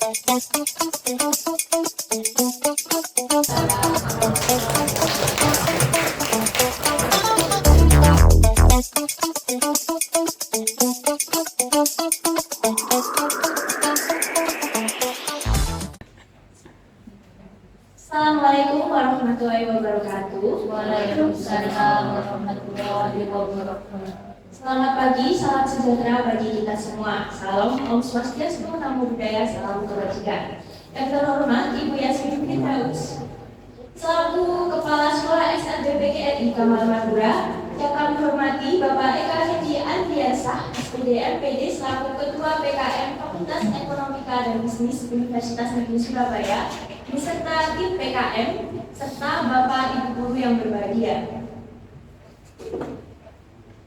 Assalamualaikum warahmatullahi wabarakatuh. Waalaikumsalam warahmatullahi wabarakatuh. Selamat pagi, salam sejahtera bagi kita semua. Salam Om Swastiastu, Namo Buddhaya, salam kebajikan. Yang terhormat Ibu Yasmin Firdaus, selaku Kepala Sekolah SLB PGRI Kamal Madura, yang kami hormati Bapak Eka Hendi Andriansah, SPD MPD, selaku Ketua PKM Fakultas Ekonomika dan Bisnis Universitas Negeri Surabaya, beserta tim PKM, serta Bapak Ibu Guru yang berbahagia.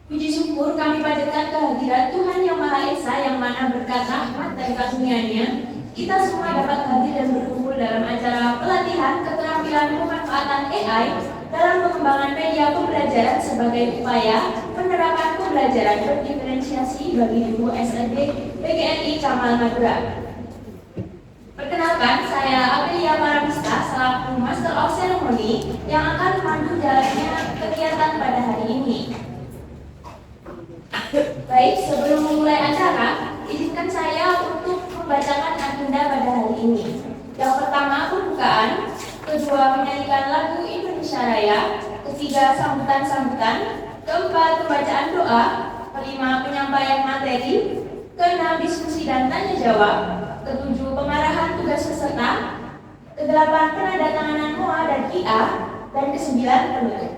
Puji syukur kami panjatkan kehadiran Tuhan Yang Maha Esa, yang mana berkat rahmat dan karunia-Nya kita semua dapat hadir dan berkumpul dalam acara pelatihan keterampilan pemanfaatan AI dalam pengembangan media pembelajaran sebagai upaya penerapan pembelajaran berdiferensiasi bagi guru SLB PGRI Kamal Madura. Perkenalkan, saya Amelia Paramista selaku Master of Ceremony yang akan memandu jalannya kegiatan pada hari ini. Baik, sebelum memulai acara, izinkan saya untuk membacakan agenda pada hari ini. Yang pertama, pembukaan. Kedua, menyanyikan lagu Indonesia Raya. Ketiga, sambutan-sambutan. Keempat, pembacaan doa. Kelima, penyampaian materi. Keenam, diskusi dan tanya jawab. Ketujuh, pengarahan tugas peserta. Kedelapan, penandatanganan MOA dan IA. Dan kesembilan, penutup.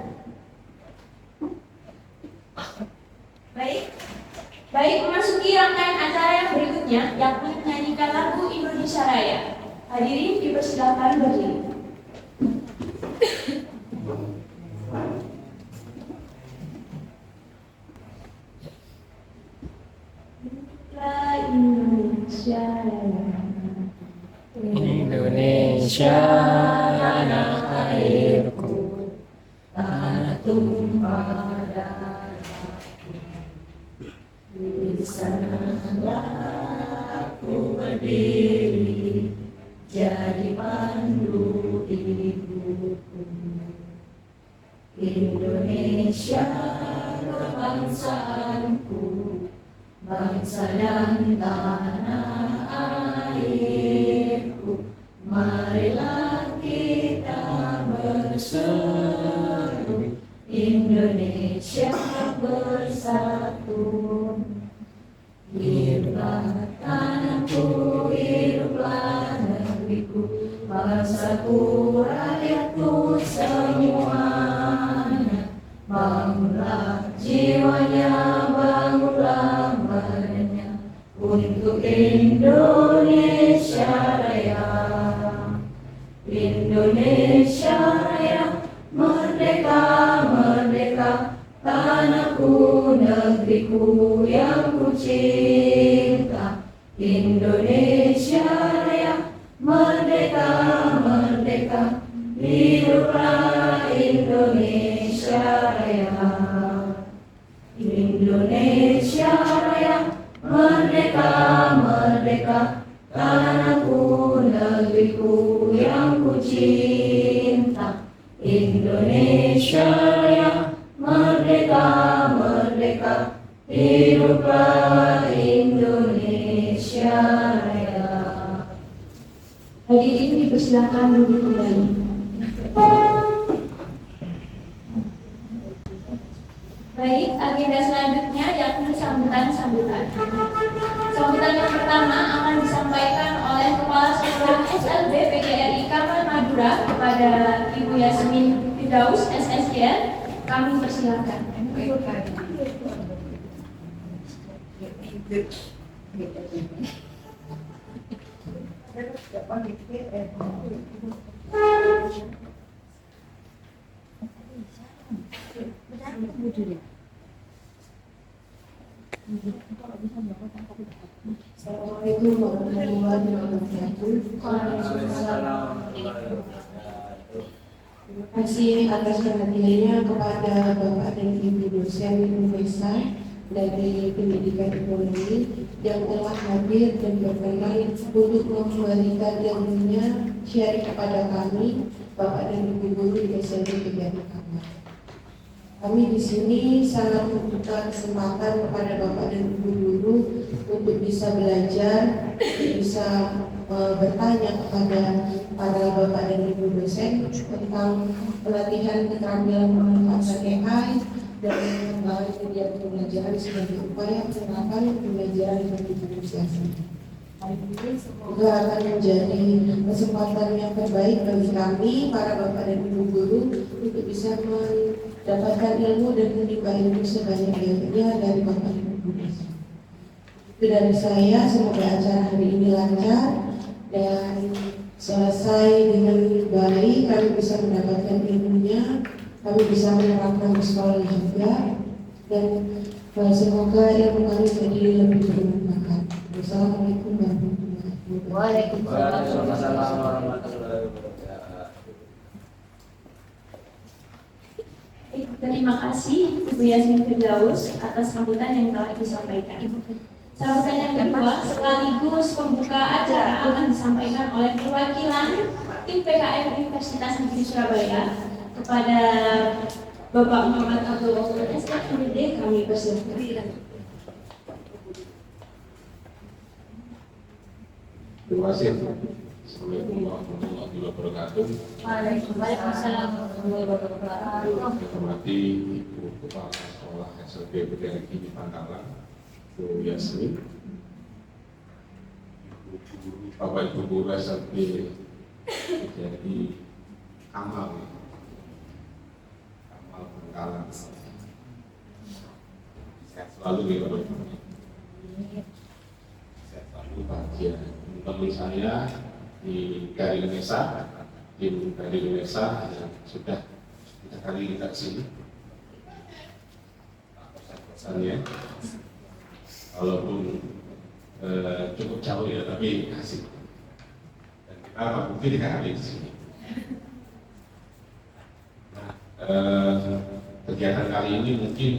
Baik, memasuki rangkaian acara yang berikutnya, yakni menyanyikan lagu Indonesia Raya. Hadirin dipersilakan berdiri. Indonesia Raya. Indonesia tanah airku, tanah tumpah darahku. Di sanalah aku berdiri, jadi pandu hidupku. Indonesia kebangsaanku, bangsa dan tanah airku. Marilah kita berseru, Indonesia bersatu. Hiduplah tanahku, hiduplah negeriku, bangsaku, rakyatku semuanya. Bangunlah jiwanya, bangunlah badannya, untuk Indonesia Raya. Indonesia Raya, merdeka, merdeka, tanahku, negeriku yang ku cinta. Indonesia Raya, merdeka, merdeka, hiduplah Indonesia Raya. Indonesia Raya, merdeka, merdeka, tanahku, negeriku yang ku cinta. Indonesia Raya, merdeka, merdeka, hiduplah Indonesia Raya. Hadirin dipersilakan duduk kembali. Baik, agenda selanjutnya yakni sambutan-sambutan. Sambutan yang pertama akan disampaikan oleh Kepala Sekolah SLB PGRI Kamal Madura kepada Ibu Yasmin Firdaus, SSGN. Kami persilakan. Assalamualaikum warahmatullahi wabarakatuh. Terima kasih atas perhatiannya kepada Bapak dan Ibu dosen Unesa dari pendidikan ekonomi yang telah hadir dan berkenan untuk memberikan ilmunya share kepada kami, Bapak dan Ibu guru di SMP Kegiatan Kamar. Kami di sini sangat membuka kesempatan kepada Bapak dan Ibu guru untuk bisa belajar, bisa bertanya kepada para Bapak dan Ibu dosen tentang pelatihan keterampilan memanfaatkan AI dan mengembangkan kegiatan pembelajaran sebagai upaya penerapan pembelajaran bagi manusia. Juga akan menjadi kesempatan yang terbaik bagi kami, para Bapak dan Ibu guru, untuk bisa mendapatkan ilmu dan menimba ilmu sebanyak-banyaknya dari Bapak dan Ibu guru. Itu dari saya, semoga acara hari ini lancar dan selesai dengan baik, kami bisa mendapatkan ilmunya, kami bisa menerapkan di sekolah juga, dan semoga ilmu kami menjadi lebih bermanfaat. Wassalamualaikum warahmatullahi wabarakatuh. Waalaikumsalam warahmatullahi wabarakatuh. Terima kasih Ibu Yasmin Firdaus atas sambutan yang telah disampaikan. Sambutan yang kedua sekaligus pembuka acara akan disampaikan oleh perwakilan tim PKM Universitas Negeri Surabaya kepada Bapak Muhammad Abdul Wahab SPMD, kami persilakan. Terima kasih. Assalamualaikum warahmatullahi wabarakatuh. Waalaikumsalam warahmatullahi wabarakatuh. Saya hormati Ibu Kepala Sekolah SMP PGRI Pangkalan, Bu Yasmin, Bapak Ibu Guru SMP PGRI Kamal Pangkalan. Sehat selalu ya Bapak Ibu. Sehat selalu, bahagia. Teman saya di Dari Unesa, tim Dari Unesa yang sudah 3 kali kita kesini. Pesannya, walaupun cukup jauh ya, tapi asik. Dan kita mungkin 3 kali di sini. Nah, kegiatan kali ini mungkin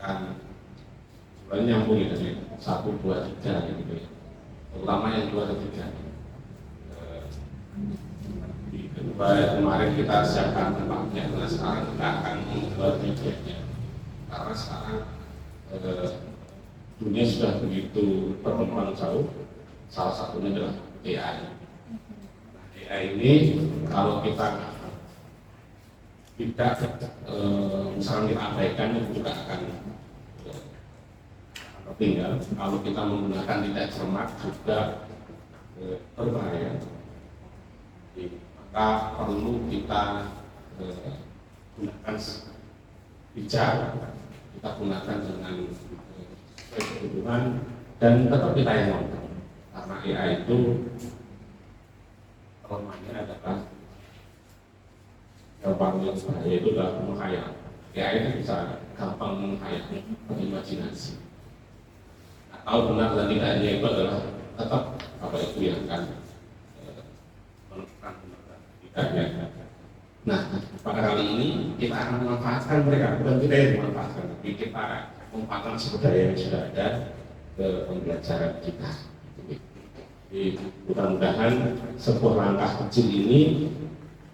akan sebenarnya nyambung ya dari 1, 2, 3 gitu ya. Terutama yang 2 dan 3. Di kemarin kita siapkan tempatnya, karena sekarang kita akan membuat medianya. Karena sekarang dunia sudah begitu berkembang jauh, salah satunya adalah AI. AI ini kalau kita tidak misalnya kita abaikan, itu juga akan tinggal. Kalau kita menggunakan tidak cermat juga berbahaya. Maka perlu kita gunakan bijak, kita gunakan dengan kebutuhan dan tetap kita yang nonton. Karena AI itu kelemahannya adalah yang paling bahaya itu adalah menghayal. AI itu bisa gampang menghayal, berimajinasi. Kalau benar dan tidaknya itu adalah tetap apa itu yang akan menentukan tidaknya. Nah, pada kali ini kita akan memanfaatkan mereka, bukan kita yang memanfaatkan, tapi kita memanfaatkan sumber daya yang sudah ada ke pembelajaran kita. Jadi mudah-mudahan sebuah langkah kecil ini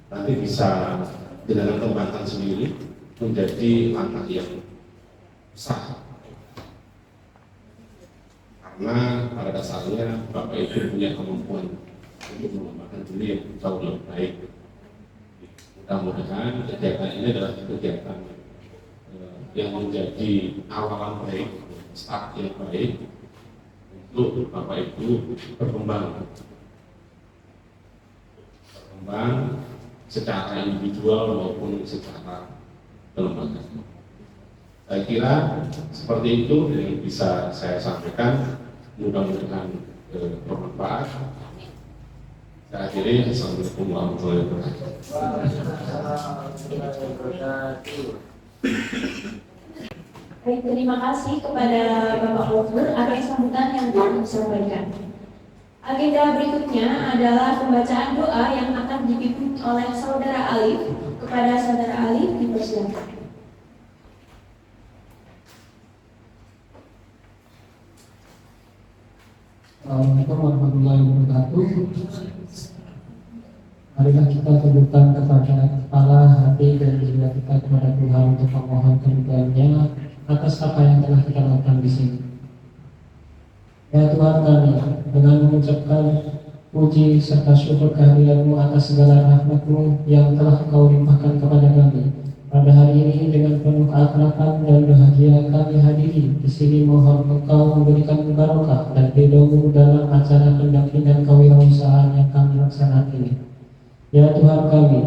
nanti bisa dengan kembangkan sendiri menjadi langkah yang besar. Karena pada dasarnya Bapak Ibu punya kemampuan untuk mengembangkan diri yang jauh lebih baik. Mudah-mudahan kegiatan ini adalah kegiatan yang menjadi awalan baik, start yang baik untuk Bapak Ibu berkembang secara individual maupun secara kelembagaan. Saya kira seperti itu yang bisa saya sampaikan. Mudah-mudahan bermanfaat. Saya akhiri. Assalamualaikum warahmatullahi wabarakatuh. Baik, terima kasih kepada Bapak Wafur atas sambutan yang telah disampaikan. Agenda berikutnya adalah pembacaan doa yang akan dipimpin oleh Saudara Alif. Kepada Saudara Alif dipersilakan. Assalamualaikum warahmatullahi wabarakatuh. Marilah kita tundukkan kepada kepala, hati, dan jiwa kita kepada Tuhan untuk memohon keridhaan-Nya atas apa yang telah kita lakukan di sini. Ya Tuhan kami, dengan mengucapkan puji serta syukur kehadiran-Mu atas segala rahmat-Mu yang telah Engkau limpahkan kepada kami. Pada hari ini dengan penuh keakraban dan bahagia kami hadiri di sini, mohon Engkau memberikan barokah dan ridho-Mu dalam acara pendampingan kewirausahaan yang kami laksanakan ini. Ya Tuhan kami,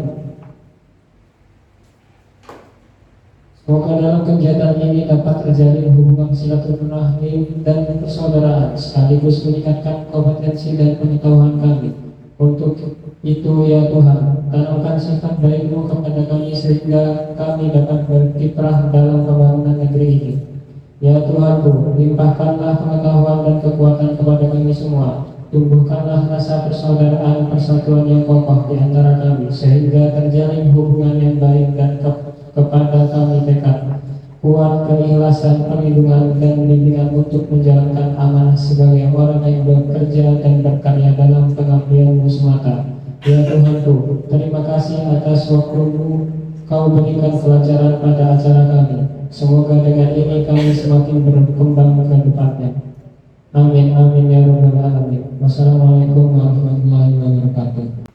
semoga dalam kegiatan ini dapat terjalin hubungan silaturahmi dan persaudaraan, sekaligus meningkatkan kompetensi dan pengetahuan kami. Untuk itu ya Tuhan, tanamkan sifat baik-Mu kepada kami sehingga kami dapat berkiprah dalam pembangunan negeri ini. Ya Tuhanku, limpahkanlah pengetahuan dan kekuatan kepada kami semua. Tumbuhkanlah rasa persaudaraan persatuan yang kokoh di antara kami, sehingga terjalin hubungan yang baik dan kepada kami tekad kuat keikhlasan, perlindungan dan bimbingan untuk menjalankan amanah sebagai orang yang bekerja dan berkarya dalam pengabdian-Mu semata. Ya Tuhanku, terima kasih atas waktu-Mu Kau berikan kelancaran pada acara kami. Semoga dengan ini kami semakin berkembang ke depannya. Amin amin ya rabbal alamin. Wassalamualaikum warahmatullahi wabarakatuh.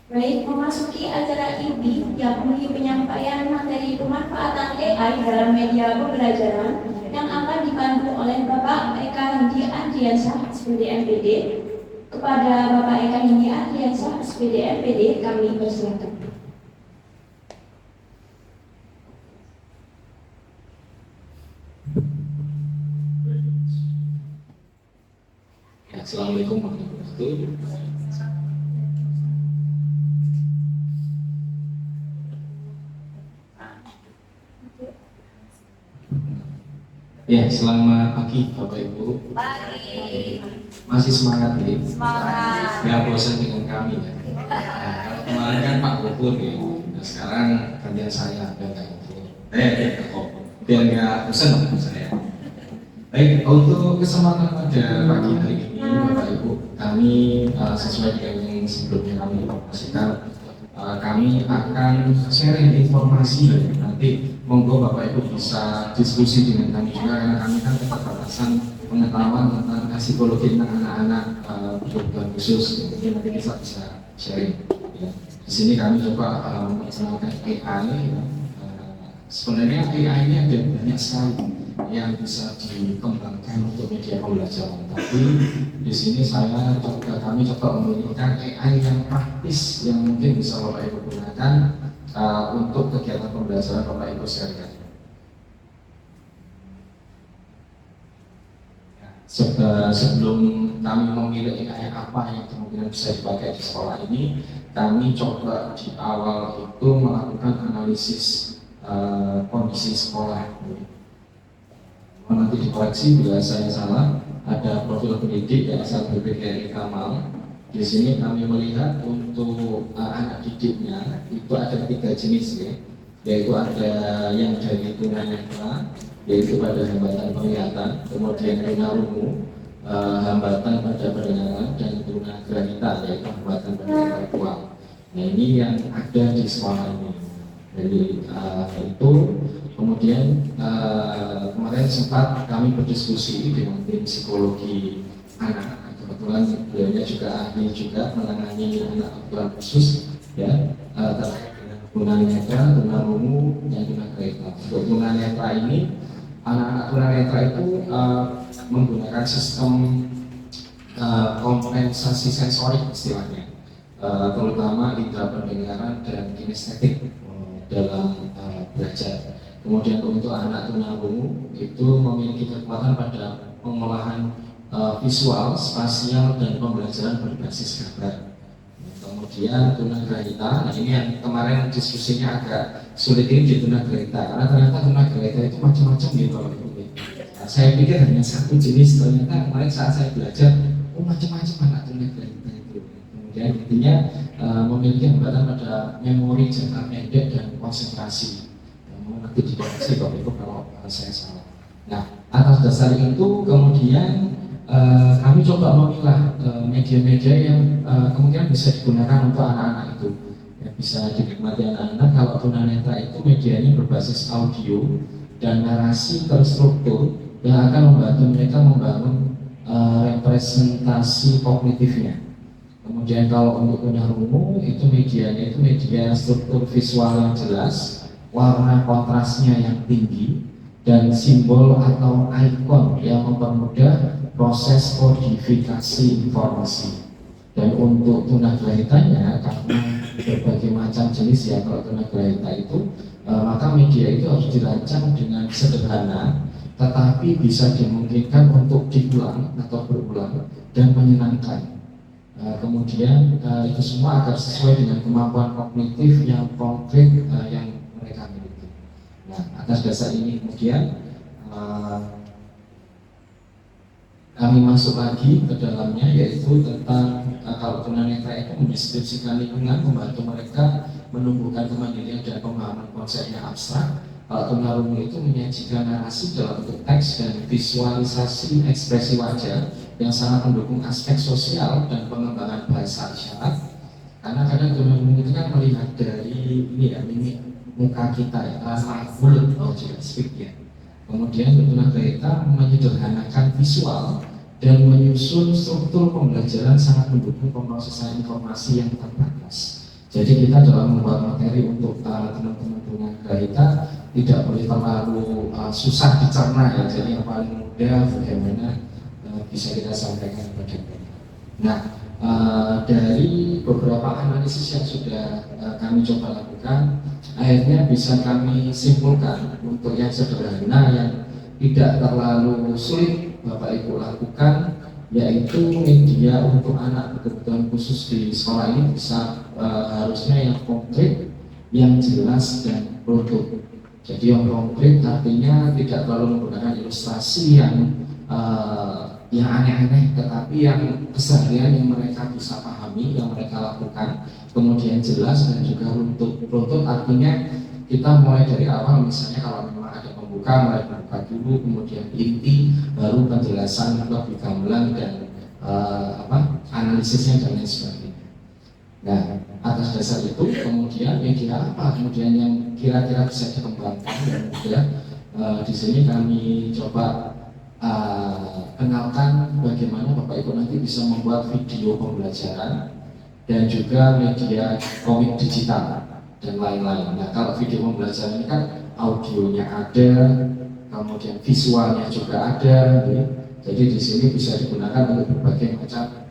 Baik, memasuki acara inti yang memiliki penyampaian materi pemanfaatan AI dalam media pembelajaran yang akan dipandu oleh Bapak Eka Hindi Andriansyah, SPD MPD. Kepada Bapak Eka Hindi Andriansyah, SPD MPD, kami persilakan. Assalamualaikum warahmatullahi wabarakatuh. Ya, selamat pagi Bapak Ibu. Pagi. Masih semangat ya? Semangat. Gak bosan dengan kami ya? Nah, kemarin kan Pak Gubernur ya, nah, sekarang gantian saya dan kayak gitu. Biar nggak bosan dengan saya. Baik, untuk kesempatan pada pagi hari ini Bapak Ibu, kami sesuai dengan yang sebelumnya kami informasikan, kami akan sharing informasi. Nanti monggo Bapak Ibu bisa diskusi dengan kami juga, karena kami kan keterbatasan pengetahuan tentang psikologi tentang anak-anak berkebutuhan khusus. Jadi nanti kita bisa sharing. Ya. Di sini kami coba menggunakan AI. Sebenarnya AI ini ada banyak sekali yang bisa dikembangkan untuk media pembelajaran. Tapi di sini kami coba memberikan AI yang praktis yang mungkin bisa Bapak Ibu gunakan untuk kegiatan pembelajaran Bapak Ibu sehari-hari. Sebelum kami memilih AI apa yang kemungkinan bisa dipakai di sekolah ini, kami coba di awal itu melakukan analisis kondisi sekolah. Nanti dikoreksi bila saya salah. Ada profil pendidik Yayasan BPKRI Kamal. Di sini kami melihat untuk anak didiknya itu ada 3 jenis ya, yaitu ada yang dari tunanetra, yaitu pada hambatan penglihatan, kemudian tunarungu, hambatan pada pendengaran, dan tunagrahita, yaitu hambatan pada intelektual. Nah ini yang ada di sekolah ini. Jadi itu kemudian kemarin sempat kami berdiskusi dengan tim psikologi anak. Kebetulan beliau juga ahli juga menangani anak kebutuhan khusus ya, terkait dengan tunanetra, tunarungu, dan tunagrahita. Untuk tunanetra ini, anak-anak tunanetra itu menggunakan sistem kompensasi sensorik istilahnya, terutama indera pendengaran dan kinestetik dalam belajar. Kemudian untuk anak tunarungu itu memiliki kekuatan pada pengolahan visual, spasial, dan pembelajaran berbasis gambar. Kemudian tunagrahita, nah ini yang kemarin diskusinya agak sulit ini di tunagrahita, karena ternyata tunagrahita itu macam-macam gitu Bapak Ibu. Nah, saya pikir hanya satu jenis, ternyata kemarin saat saya belajar, macam-macam anak tunagrahita itu. Kemudian intinya memiliki hambatan pada memori jangka pendek dan konsentrasi. Nanti dikoreksi Bapak Ibu kalau saya salah. Nah, atas dasar itu kemudian kami coba memilah media-media yang kemungkinan bisa digunakan untuk anak-anak itu, ya, bisa dinikmati anak-anak. Kalau tunanetra itu medianya berbasis audio dan narasi terstruktur yang akan membantu mereka membangun representasi kognitifnya. Kemudian kalau untuk tunarungu itu medianya itu media struktur visual yang jelas, warna kontrasnya yang tinggi, dan simbol atau ikon yang mempermudah proses kodifikasi informasi. Dan untuk tunagrahitanya, karena berbagai macam jenis ya kalau tunagrahita itu, maka media itu harus dirancang dengan sederhana, tetapi bisa dimungkinkan untuk diulang atau berulang dan menyenangkan. Kemudian itu semua agar sesuai dengan kemampuan kognitif yang konkret yang mereka miliki. Nah, atas dasar ini kemudian kami masuk lagi ke dalamnya, yaitu tentang kalau tunanetra itu mendeskripsikan lingkungan, membantu mereka menumbuhkan kemandirian dan pemahaman konsep yang abstrak. Kalau tunarungu itu menyajikan narasi dalam bentuk teks dan visualisasi ekspresi wajah yang sangat mendukung aspek sosial dan pengembangan bahasa isyarat. Karena kadang tunarungu itu kan melihat dari ini ya, mimik muka kita ya, mulut juga speak ya. Kemudian tunagrahita menyederhanakan visual dan menyusun struktur pembelajaran sangat mendukung pemrosesan informasi yang terbatas. Jadi kita dalam membuat materi untuk teman-teman tunagrahita tidak boleh terlalu susah dicerna ya. Jadi yang paling mudah bagaimana bisa kita sampaikan kepada mereka. Nah, dari beberapa analisis yang sudah kami coba lakukan, akhirnya bisa kami simpulkan untuk yang sederhana yang tidak terlalu sulit Bapak Ibu lakukan, yaitu media untuk anak berkebutuhan khusus di sekolah ini bisa harusnya yang konkret, yang jelas dan produk. Jadi yang konkret artinya tidak terlalu menggunakan ilustrasi yang aneh-aneh, tetapi yang keseharian yang mereka bisa pahami, yang mereka lakukan. Kemudian jelas dan juga untuk produk artinya kita mulai dari awal, misalnya kalau memang ada pembuka, mulai membuka dulu, kemudian inti, baru penjelasan lebih gamblang dan analisisnya dan lain sebagainya. Nah, atas dasar itu kemudian media apa kemudian yang kira-kira bisa dikembangkan, dan kemudian di sini kami coba kenalkan bagaimana Bapak Ibu nanti bisa membuat video pembelajaran dan juga media komik digital dan lain-lain. Nah, kalau video pembelajaran ini kan audionya ada, kemudian visualnya juga ada, gitu. Jadi di sini bisa digunakan untuk berbagai macam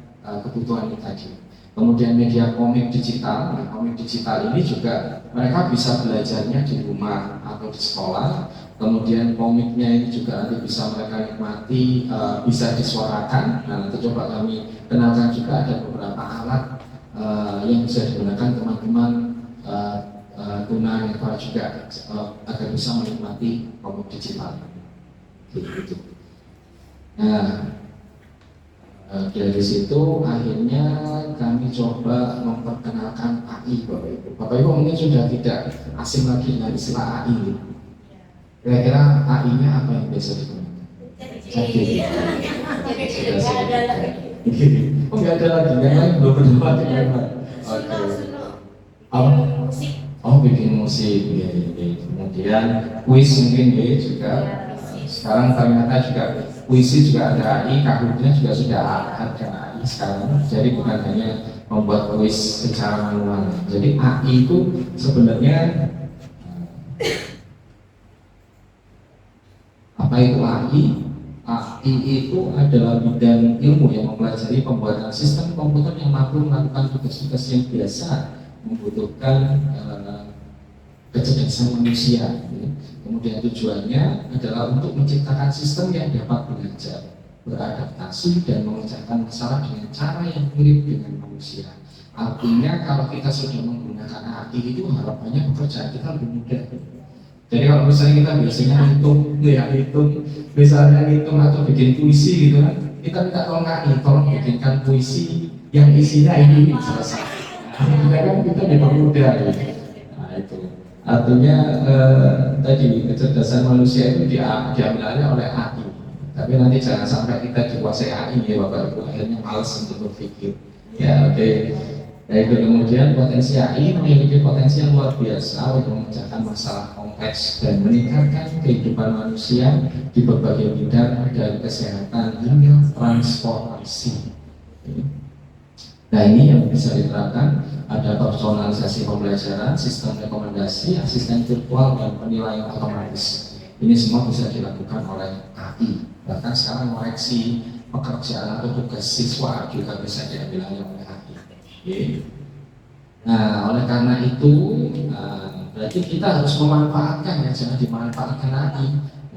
kebutuhan ini tadi. Kemudian media komik digital, nah komik digital ini juga mereka bisa belajarnya di rumah atau di sekolah. Kemudian komiknya ini juga nanti bisa mereka nikmati, bisa disuarakan. Nah, nanti coba kami kenalkan juga ada beberapa alat yang bisa digunakan teman-teman tunanetra juga agar bisa menikmati komik digital. Gitu. Nah, dari situ akhirnya kami coba memperkenalkan AI Bapak Ibu. Bapak Ibu mungkin sudah tidak asing lagi dengan istilah AI. Kira-kira AI-nya apa yang biasa digunakan? Jadi oh nggak ada lagi, yang lain belum berdebat dengan oke. Oh bikin musik, ya. Kemudian kuis mungkin ya juga. Sekarang ternyata juga puisi juga ada AI, Kahootnya juga sudah ada AI sekarang. Jadi bukan hanya membuat kuis secara manual. Jadi AI itu sebenarnya apa itu AI? AI itu adalah bidang ilmu yang mempelajari pembuatan sistem komputer yang mampu melakukan tugas-tugas yang biasa membutuhkan kecerdasan manusia. Kemudian tujuannya adalah untuk menciptakan sistem yang dapat belajar, beradaptasi, dan mengerjakan masalah dengan cara yang mirip dengan manusia. Artinya kalau kita sudah menggunakan AI itu harapannya pekerjaan kita lebih mudah. Jadi kalau misalnya kita biasanya hitung misalnya hitung atau bikin puisi gitu kan, kita minta tolong AI, tolong bikinkan puisi yang isinya ini selesai. Kita dipermudah gitu. Nah itu artinya tadi kecerdasan manusia itu diambil alih oleh AI. Tapi nanti jangan sampai kita dikuasai AI ya Bapak Ibu, akhirnya malas untuk berpikir. Ya oke. Ya itu kemudian potensi AI memiliki potensi yang luar biasa untuk memecahkan masalah kompleks dan meningkatkan kehidupan manusia di berbagai bidang dari kesehatan hingga transportasi. Nah ini yang bisa diterapkan, ada personalisasi pembelajaran, sistem rekomendasi, asisten virtual dan penilaian otomatis. Ini semua bisa dilakukan oleh AI. Bahkan sekarang koreksi pekerjaan atau tugas siswa juga bisa diambil alih oleh AI. Nah, oleh karena itu, berarti kita harus memanfaatkan ya, jangan dimanfaatkan lagi.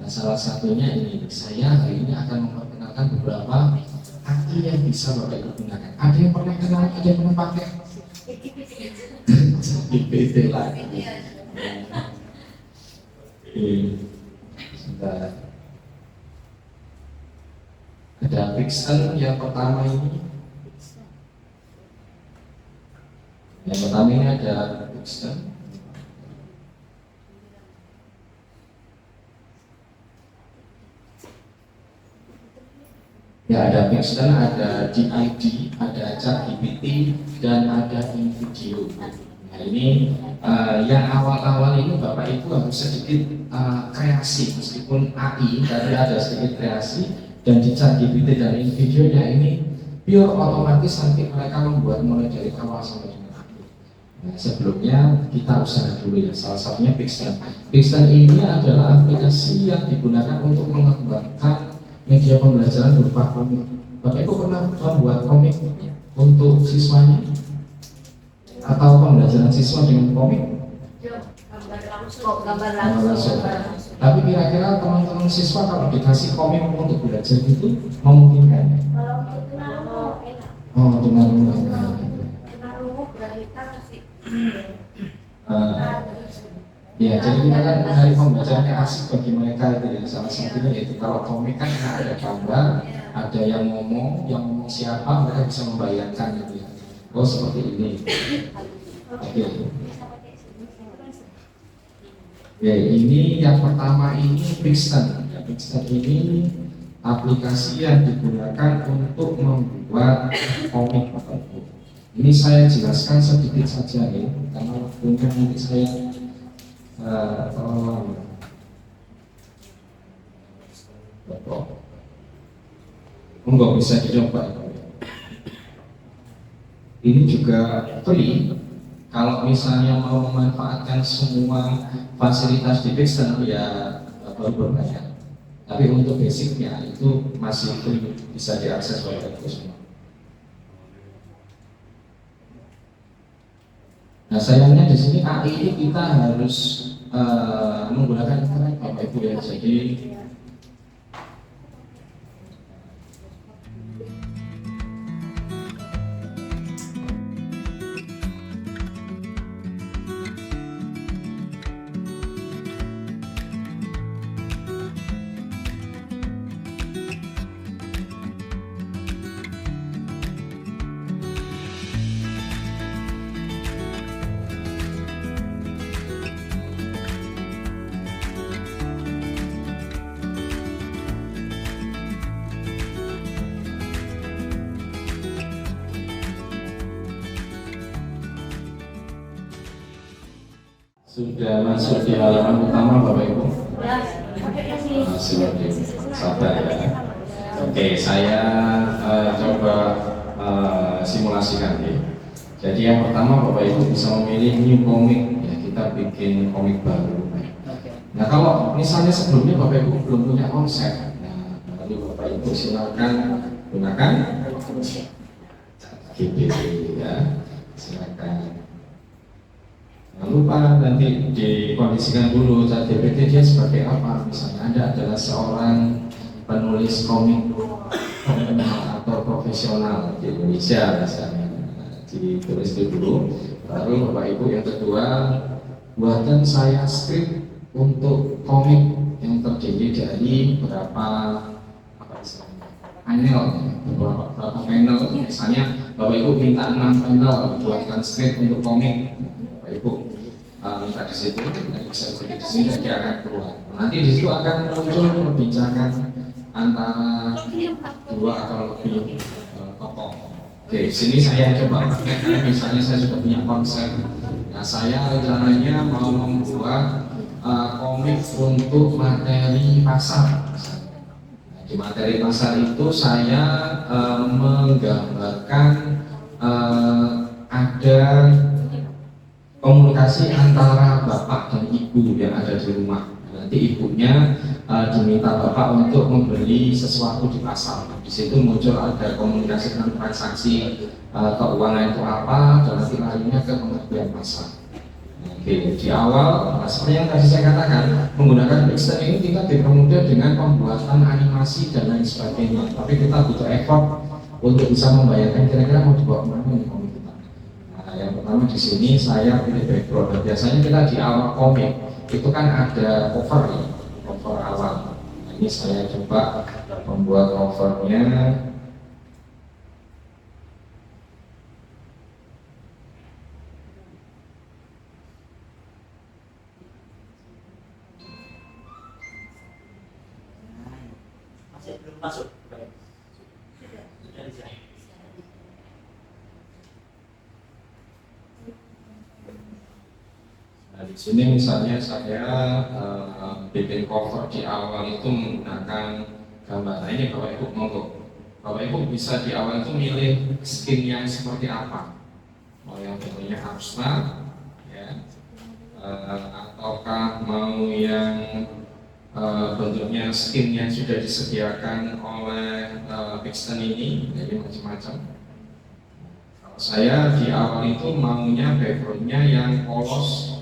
Nah, salah satunya ini, saya hari ini akan memperkenalkan beberapa AI yang bisa Bapak Ibu gunakan. Ada yang pernah kenal, ada yang pernah pakai? GPT lagi. Sebentar. Ada Pixel yang pertama ini. Yang pertama ini ada Pixel. Ya ada Pixel, ada DID, ada ChatGPT, dan ada InVideo. Nah ini yang awal-awal ini Bapak Ibu harus sedikit kreasi, meskipun AI tapi ada sedikit kreasi, dan di ChatGPT dan InVideo nya ini pure otomatis nanti mereka membuat mulai dari awal sampai dengan akhir. Nah, sebelumnya kita usaha dulu ya, salah satunya Pixel. Pixel ini adalah aplikasi yang digunakan untuk mengembangkan media pembelajaran berupa komik. Bapak Ibu pernah membuat komik untuk siswanya? Atau pembelajaran siswa dengan komik? Gambar langsung. Tapi kira-kira teman-teman siswa kalau dikasih komik untuk belajar itu memungkinkan? Oh, dengan ya, jadi kita kan mencari pembelajaran yang asik bagi mereka itu ya. Salah satunya yaitu kalau komik kan ada gambar, ada yang ngomong siapa, mereka bisa membayangkan gitu ya. Oh seperti ini. Oke. Ya, ini yang pertama ini Pixel. Ya, Pixel ini aplikasi yang digunakan untuk membuat komik. Ini saya jelaskan sedikit saja ya, karena waktunya nanti saya enggak bisa dicoba. Ini juga free. Kalau misalnya mau memanfaatkan semua fasilitas di Pixel ya baru berbayar. Tapi untuk basicnya itu masih free, bisa diakses oleh kita semua. Nah sayangnya di sini AI ini kita harus menggunakan internet Bapak Ibu ya. Jadi sudah masuk di halaman utama Bapak Ibu? Masih sabar ya. Oke, saya coba simulasikan ya. Jadi yang pertama Bapak Ibu bisa memilih new comic ya, kita bikin komik baru. Nah kalau misalnya sebelumnya Bapak Ibu belum punya konsep, nah lalu Bapak Ibu silakan gunakan GPT ya, silakan. Lalu Pak nanti dikondisikan dulu ChatGPT dia sebagai apa. Misalnya Anda adalah seorang penulis komik atau profesional di Indonesia misalnya, ditulis dulu. Lalu Bapak Ibu yang kedua, buatkan saya skrip untuk komik yang terdiri dari berapa panel, beberapa panel. Misalnya Bapak Ibu minta 6 panel buatkan skrip untuk komik. Ibu minta di situ, bisa beri di sini dia akan keluar. Nanti di situ akan muncul perbincangan antara 2 atau lebih tokoh. Oke, sini saya coba pakai, misalnya saya sudah punya konsep. Nah, saya rencananya mau membuat komik untuk materi pasar. Nah, di materi pasar itu saya menggambarkan ada komunikasi antara bapak dan ibu yang ada di rumah. Nanti ibunya diminta bapak untuk membeli sesuatu di pasar. Di situ muncul ada komunikasi tentang transaksi keuangan itu apa, dan nanti larinya ke pengertian pasar. Oke, di awal seperti yang tadi saya katakan, menggunakan Pixter ini kita dipermudah dengan pembuatan animasi dan lain sebagainya. Tapi kita butuh effort untuk bisa membayangkan kira-kira mau dibawa kemana nih komik kita. Nah, yang pertama di sini saya pilih background. Biasanya kita di awal komik itu kan ada cover ya, cover awal. Nah, ini saya coba membuat covernya. Masuk. Nah, di sini misalnya saya bikin cover di awal itu menggunakan gambar. Nah, ini Bapak Ibu monggo. Bapak Ibu bisa di awal itu milih skin yang seperti apa. Mau yang bentuknya abstrak, ya, ataukah mau yang bentuknya skin yang sudah disediakan oleh Pixton ini, jadi macam-macam. Kalau saya di awal itu maunya backgroundnya yang polos,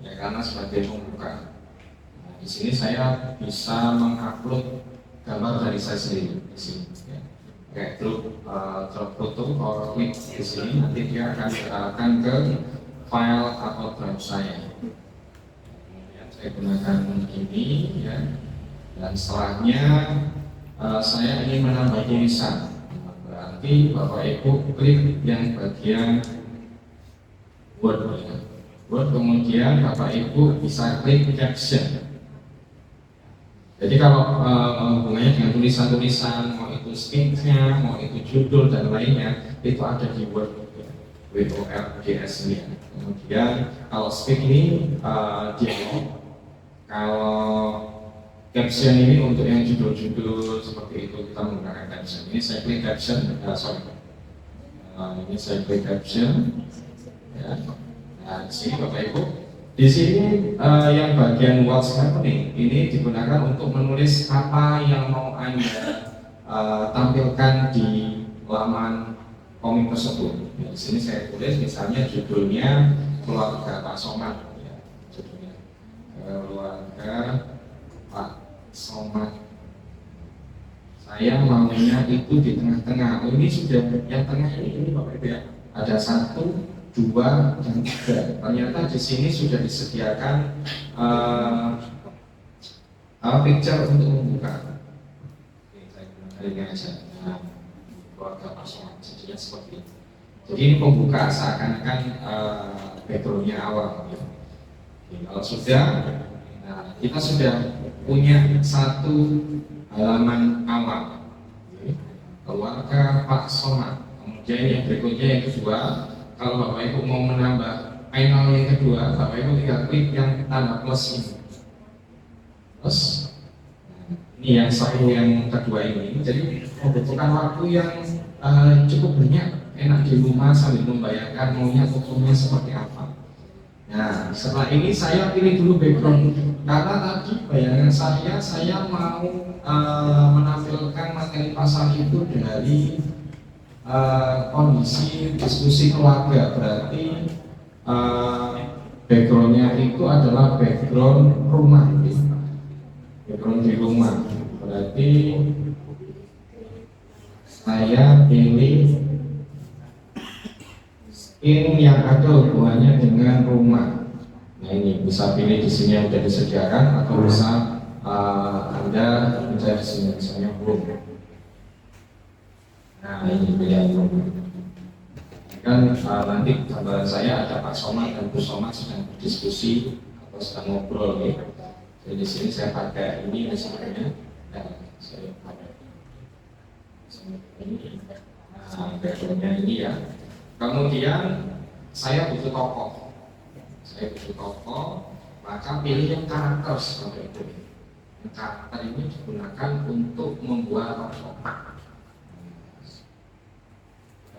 ya, karena sebagai pembuka. Nah, di sini saya bisa mengupload gambar dari saya sendiri di sini. Ya. Kayak drop foto atau klik di sini, nanti dia akan diarahkan ke file atau drive saya. Saya gunakan ini, ya, dan setelahnya saya ingin menambah tulisan. Berarti Bapak Ibu klik yang bagian Word, ya. Word, kemudian Bapak Ibu bisa klik caption. Jadi kalau hubungannya dengan tulisan-tulisan, mau itu speech-nya, mau itu judul dan lainnya, itu ada di Word, WORDS ini. Kemudian kalau speak ini dialog. Kalau caption ini untuk yang judul-judul seperti itu kita menggunakan caption. Ini saya klik caption, ini saya klik caption. Ya. Nah, di sini Bapak Ibu, di sini yang bagian what's happening ini digunakan untuk menulis apa yang mau Anda tampilkan di laman komik tersebut. Ya, di sini saya tulis misalnya judulnya Keluarga Pak Somad. Keluarga Pak Somad. Saya maunya itu di tengah-tengah. Oh, ini sudah yang tengah ini Bapak Ibu ya. Ada 1, 2, dan 3. Ternyata di sini sudah disediakan picture untuk membuka. Oke, saya gunakan ini aja. Nah, Keluarga Pak Somad jadinya seperti ini. Jadi ini pembuka seakan-akan backgroundnya awal. Ya. Kalau sudah, nah, kita sudah punya satu halaman awal, Keluarga Pak Somad. Kemudian yang berikutnya yang kedua, kalau Bapak Ibu mau menambah panel yang kedua, Bapak Ibu tinggal klik yang tanda plus ini. Plus, ini yang satu yang kedua ini. Jadi membutuhkan waktu yang cukup banyak, enak di rumah sambil membayangkan maunya fotonya seperti apa. Nah, setelah ini saya pilih dulu background karena tadi bayangan saya mau menampilkan materi pasar itu dari kondisi diskusi keluarga. Berarti backgroundnya itu adalah background rumah, background di rumah. Berarti saya pilih ini yang ada hubungannya dengan rumah. Nah, ini bisa pilih di sini yang sudah disediakan atau bisa Anda mencari di sini misalnya home. Nah, ini pilihan rumah. Kan nanti gambaran saya ada Pak Somad dan Bu Somad sedang berdiskusi atau sedang ngobrol, ya. Jadi di sini saya pakai ini misalnya. Nah, Saya backgroundnya ini ya. Kemudian saya butuh tokoh. Maka pilih yang karakter seperti itu. Karakter ini digunakan untuk membuat tokoh.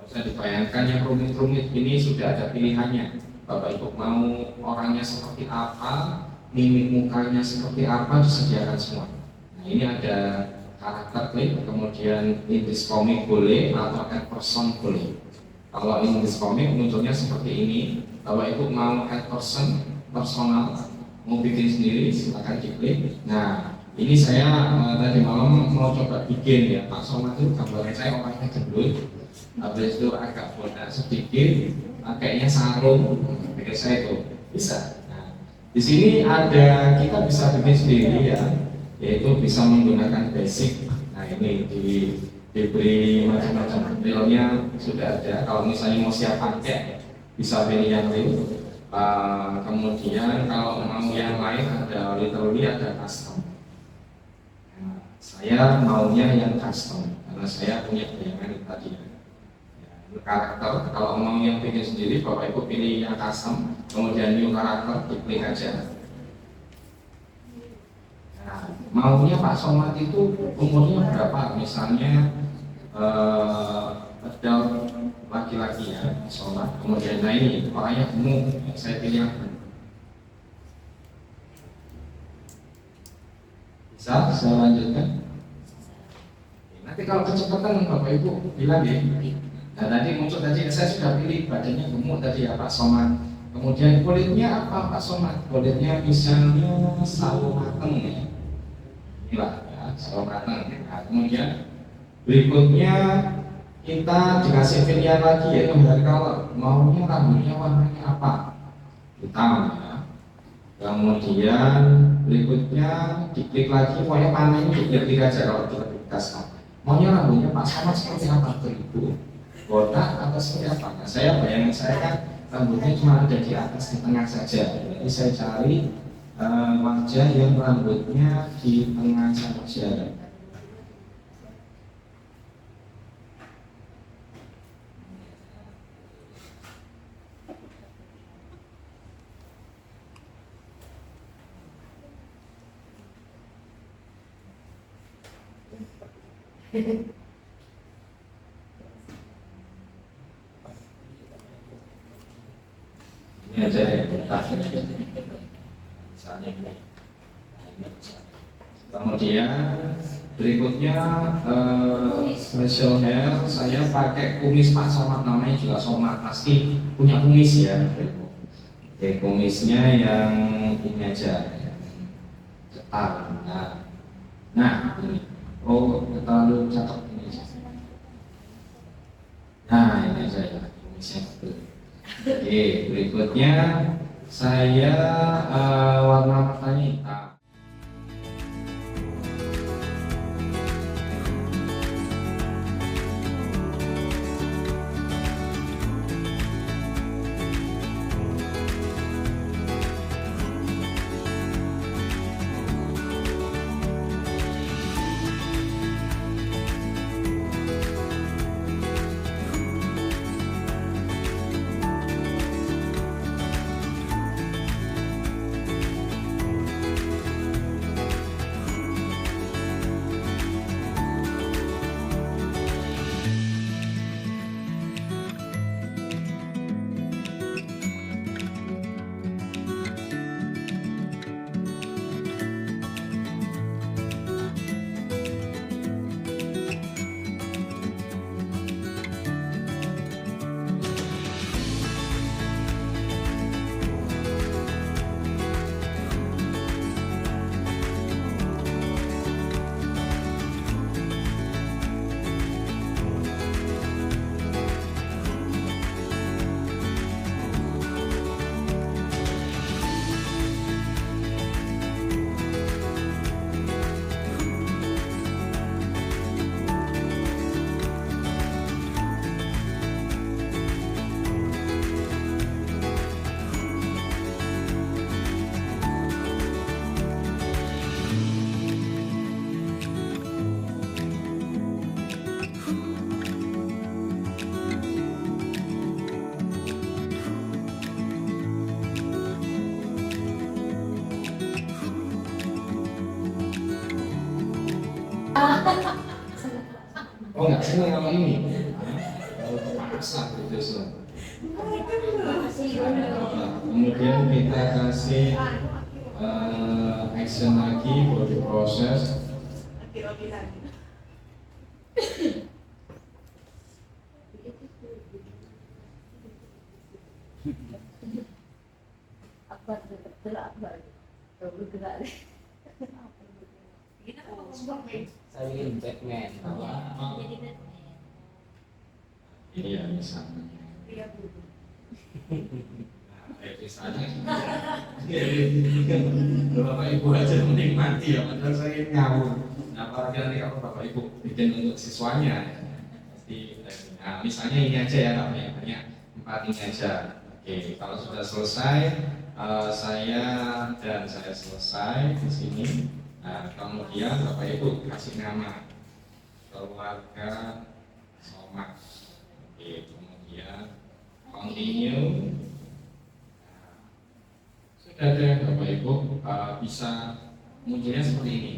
Saya dibayangkan yang rumit-rumit ini sudah ada pilihannya. Bapak Ibu mau orangnya seperti apa, mimik mukanya seperti apa, disediakan semua. Nah, ini ada karakter klik, kemudian English comic boleh atau add person boleh. Kalau English comic munculnya seperti ini. Bapak Ibu mau add person, personal, mau bikin sendiri, silakan diklik. Nah, ini saya tadi malam mau coba bikin ya. Pak Somad itu gambarnya saya orangnya gendut, habis itu agak bodas sedikit, pakainya sarung, pikir saya itu bisa. Nah, di sini ada kita bisa bikin sendiri ya, yaitu bisa menggunakan basic. Nah ini diberi macam-macam realnya sudah ada. Kalau misalnya mau siap pakai bisa pilih yang real. Kemudian kalau mau yang lain ada literally, ada custom. Nah, saya maunya yang custom karena saya punya bayangan tadi ya. Karakter, kalau mau yang bikin sendiri Bapak Ibu pilih yang custom, kemudian new karakter, diklik aja. Nah, maunya Pak Somad itu umurnya berapa? Misalnya adult laki-laki ya, Pak Somad. Kemudian nah ini orangnya gemuk, saya pilih yang bisa saya lanjutkan. Nanti kalau kecepatan Bapak Ibu bilang ya. Nah tadi muncul tadi saya sudah pilih badannya gemuk tadi ya Pak Somad. Kemudian kulitnya apa Pak Somad? Kulitnya misalnya sawo mateng ya. Inilah ya, sawo mateng. Nah, kemudian berikutnya kita dikasih pilihan lagi yaitu hair color. Maunya rambutnya warnanya apa? Hitam ya. Kemudian berikutnya diklik lagi, pokoknya panah ini diklik aja kalau kita dikasih. Maunya rambutnya Pak Somad seperti apa Ibu? Botak atau seperti apa? Nah, saya bayangan saya kan rambutnya cuma ada di atas, di tengah saja. Jadi saya cari wajah yang rambutnya di tengah saja. Ini aja ya, misalnya ini. Kemudian berikutnya facial hair, saya pakai kumis Pak Somad, namanya juga Somad, pasti punya kumis ya. Oke, kumisnya yang ini aja, cetar. Nah ini, oh terlalu cakep ini. Nah ini aja ya, kumisnya betul. Oke, berikutnya saya warna matanya hitam. Oh nggak senang kalau ini. Kalau ke pasar gitu semua. Kemudian kita kasih action lagi body process. Akbar betul Akbar. Baru gerak. Saya ingin Batman. Ini ya misalnya. Misalnya, Bapak Ibu aja menikmati ya, padahal saya ingin ngawur. Nah, apalagi nanti kalau Bapak Ibu bikin untuk siswanya, pasti. Nah, misalnya ini aja ya, nggak banyak, 4 ini aja. Oke, kalau sudah selesai, saya selesai di sini. Nah, kemudian Bapak Ibu kasih nama keluarga Somad. Oke, kemudian continue. Sudah ada Bapak Ibu bisa munculnya seperti ini.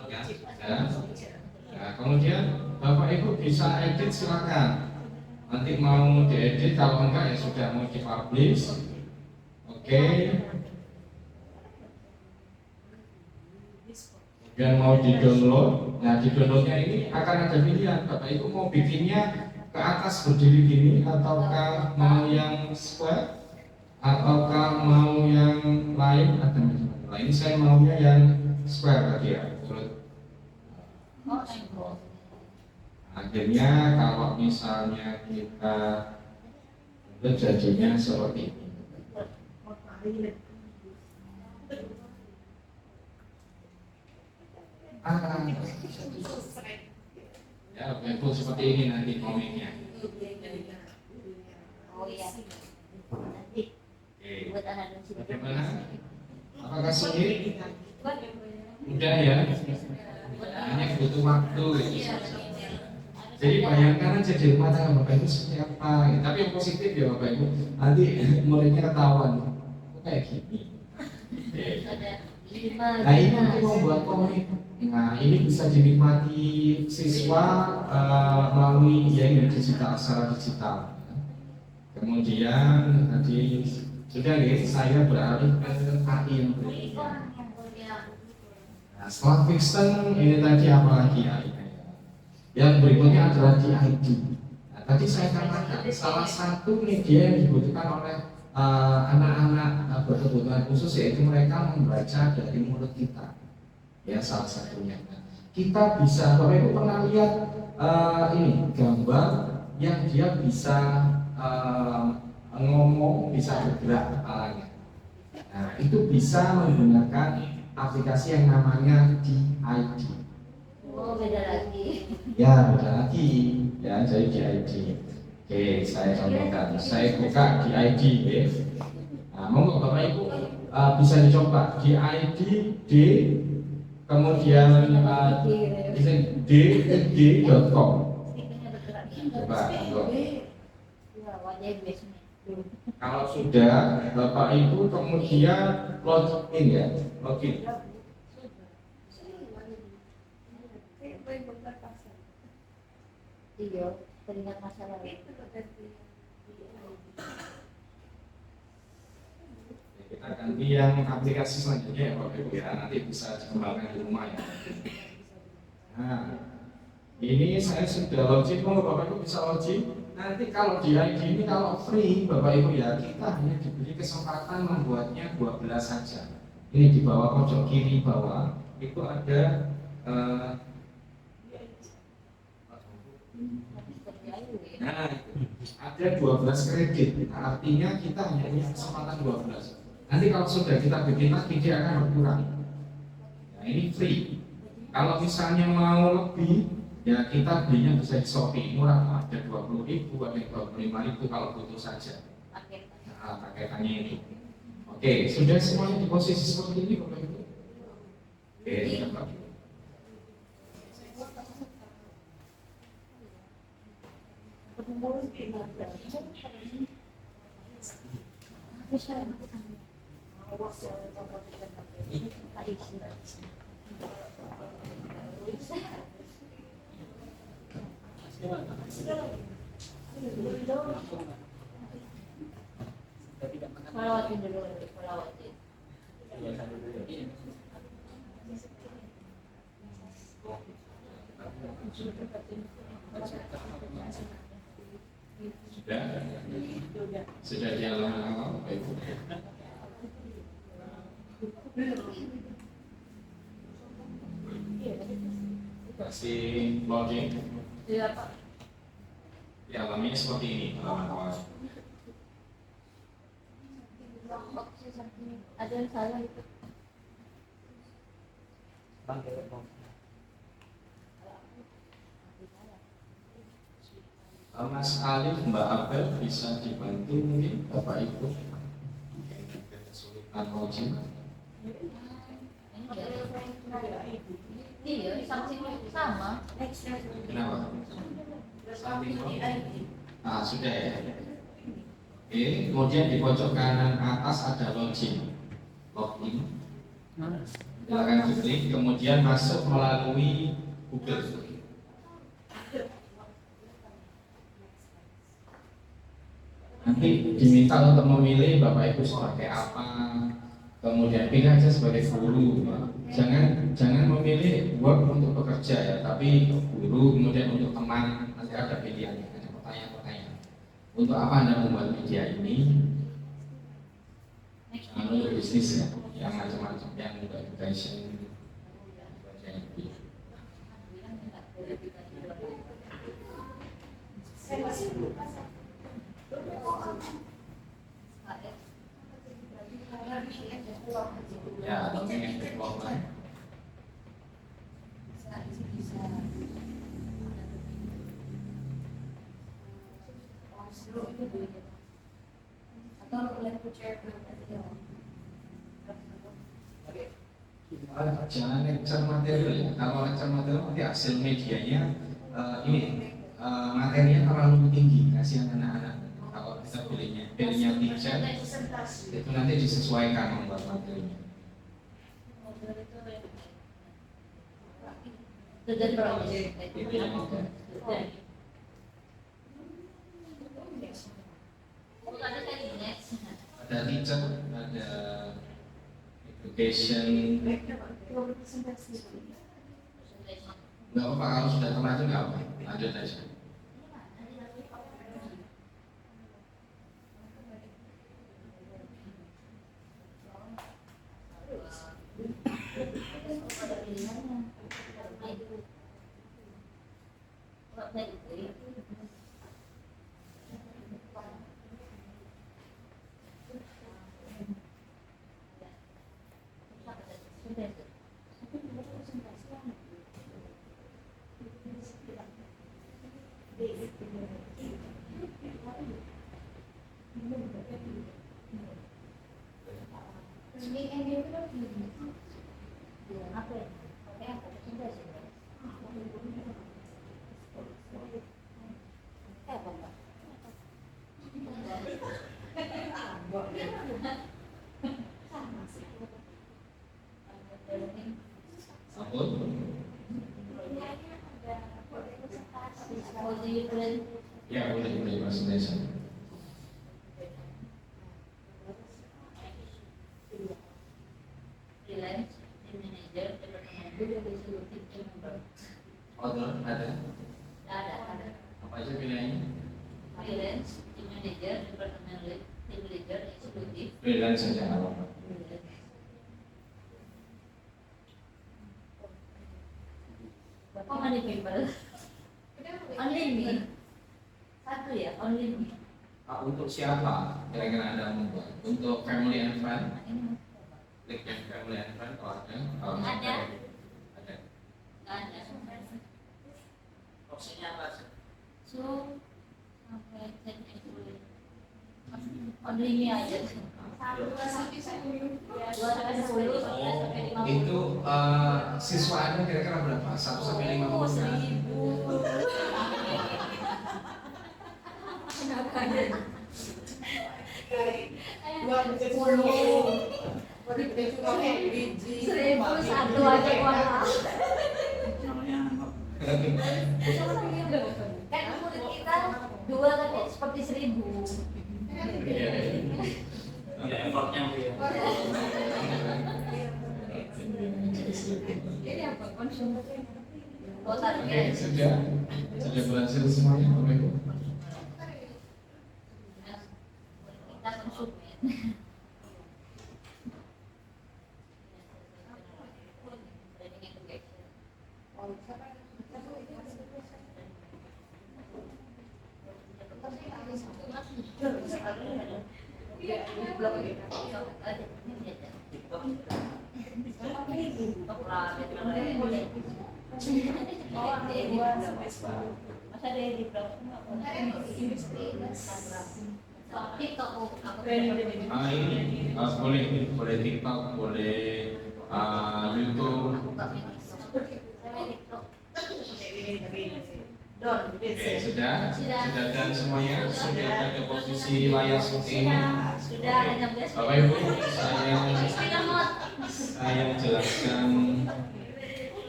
Ya, sudah. Nah, kemudian Bapak Ibu bisa edit silakan. Nanti mau diedit, kalau enggak ya sudah mau dipublish. Oke. Kemudian mau di-download. Nah, di-downloadnya ini akan ada pilihan. Bapak Ibu mau bikinnya ke atas berdiri gini, ataukah mau yang square, ataukah mau yang lain, ada macam-macam. Nah, ini saya maunya yang square tadi ya. Akhirnya kalau misalnya kita jadinya seperti ini. Ya, Ibu seperti ini nanti komiknya. Oh iya. Nanti Oke. buat anak dan sini. Bagaimana? Apakah sulit? Mudah ya? Hanya butuh waktu. Jadi bayangkan aja di rumah tangga Bapak Ibu seperti apa. Tapi yang positif ya Bapak Ibu. Nanti mulainya ketahuan. Kok kayak gini? Oke. Nah ini nanti membuat komik. Nah ini bisa dinikmati siswa melalui ya ini digital, secara digital. Kemudian tadi sudah guys, saya beralih ke AI yang berikutnya. Nah, setelah Vixen ini tadi apa lagi AI? Yang berikutnya adalah DID. Nah, tadi saya katakan salah satu media yang dibutuhkan oleh anak-anak berkebutuhan khusus yaitu mereka membaca dari mulut kita. Ya salah satunya. Nah, kita bisa, Bapak Ibu pernah lihat ini gambar yang dia bisa ngomong, bisa bergerak kepalanya. Nah, itu bisa menggunakan aplikasi yang namanya DID. Oh beda lagi. Ya, beda lagi. Ya, jadi DID. Oke, saya contohkan. Saya buka DID, ya. Nah, monggo Bapak Ibu bisa dicoba DID D kemudian d.com. Coba, monggo. Kalau sudah, Bapak Ibu kemudian login ya, login. Iya, teringat masa lalu. Kita ganti yang aplikasi selanjutnya ya Bapak Ibu ya, nanti bisa dikembangkan di rumah ya. Nah, ini saya sudah login, mau Bapak Ibu bisa login. Nanti kalau di ID ini kalau free Bapak Ibu ya, kita hanya diberi kesempatan membuatnya 12 saja. Ini di bawah pojok kiri bawah itu ada nah, ada 12 kredit. Nah, artinya kita hanya punya kesempatan 12. Nanti kalau sudah kita bikin lagi dia akan berkurang. Nah, ini free. Kalau misalnya mau lebih, ya kita belinya bisa di Shopee, murah, ada 20.000, ada 25.000 kalau butuh saja. Nah, paketannya itu. Oke, sudah semuanya di posisi seperti ini Bapak Ibu. Oke, Bapak Ibu. Melawatin dulu, melawatin. Sudah di halaman awal, Bapak Ibu. Kasih loading. Iya Pak. Di halamannya seperti ini halaman awal. Ada yang salah itu. Bang, kita mau. Mas Alif, Mbak Abel bisa dibantu mungkin Bapak Ibu kesulitan logik. Iya, saksinya sama. Kenapa? Sudah ya. Oke, kemudian di pojok kanan atas ada login. Silakan diklik, kemudian masuk melalui Google. Nanti diminta untuk memilih Bapak Ibu sebagai apa, kemudian pilih aja sebagai guru. Jangan memilih work untuk bekerja ya, tapi guru, kemudian untuk teman, nanti ada pilihannya, ada pertanyaan-pertanyaan. Untuk apa Anda membuat media ini? Jangan untuk bisnis ya, yang macam-macam, yang untuk education. Ya, tapi yang development. Jangan lecture material ya. Kalau lecture material nanti hasil medianya materinya terlalu tinggi, kasihan anak-anak. Kalau kita pilihnya teacher, itu nanti disesuaikan membuat materinya. Sudah project. Itu yang ada. Ada tadi next. Ada teacher, ada education. Nggak apa-apa kalau sudah terlanjur nggak apa, lanjut aja. Apa ya? Oke, apa? Presentasi. Apa, Mbak? Sampul. Ya boleh presentasi. Freelance, tim manager, departemen eksekutif, tim member. Order ada. Ada. Apa aja pilihannya? Freelance, tim manager, departemen lead, tim leader, eksekutif. Freelance saja nggak apa-apa. Kok money people? Only me. Satu ya, only me. Untuk siapa kira-kira Anda membuat? Untuk family and friend? Klik yang family and friend kalau ada. Kalau nggak Ada. Ada. Nggak ada. Opsinya apa sih? So, sampai cek dulu. Only me aja. 1 sampai 10. 2 sampai 10, 11 sampai 50. Itu siswa Anda kira-kira berapa? 1 sampai 50 kan? 1000. Kenapa ada? 1001 aja mahal. Kan dua tapi seperti 1000. Iya, effortnya ya. Jadi apa konsumsi? Total Oke, sudah berhasil semuanya, Bapak Ibu. kita konsumen. Masa dari di blog TikTok Ini boleh TikTok, boleh YouTube. Oke, sudah dan semuanya sudah pada posisi layar seperti ini. sudah ada 16. Bapak Ibu, saya jelaskan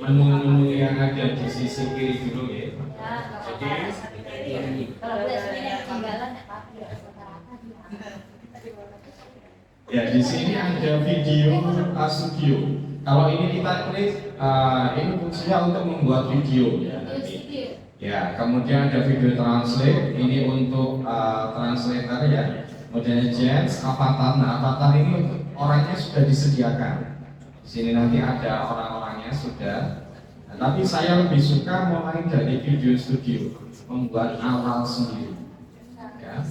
menu-menu yang ada di sisi kiri dulu ya. Jadi Kalau biasanya ketinggalan ya Pak. ya di sini ada video studio. Kalau ini kita klik, ini fungsinya untuk membuat video ya. Nanti. Ya, kemudian ada video translate, ini untuk translator ya. Kemudian Gens, avatar. Nah, avatar ini untuk orangnya sudah disediakan. Di sini nanti ada orang-orangnya sudah. Nah, tapi saya lebih suka mulai dari video studio, membuat awal sendiri. Ya.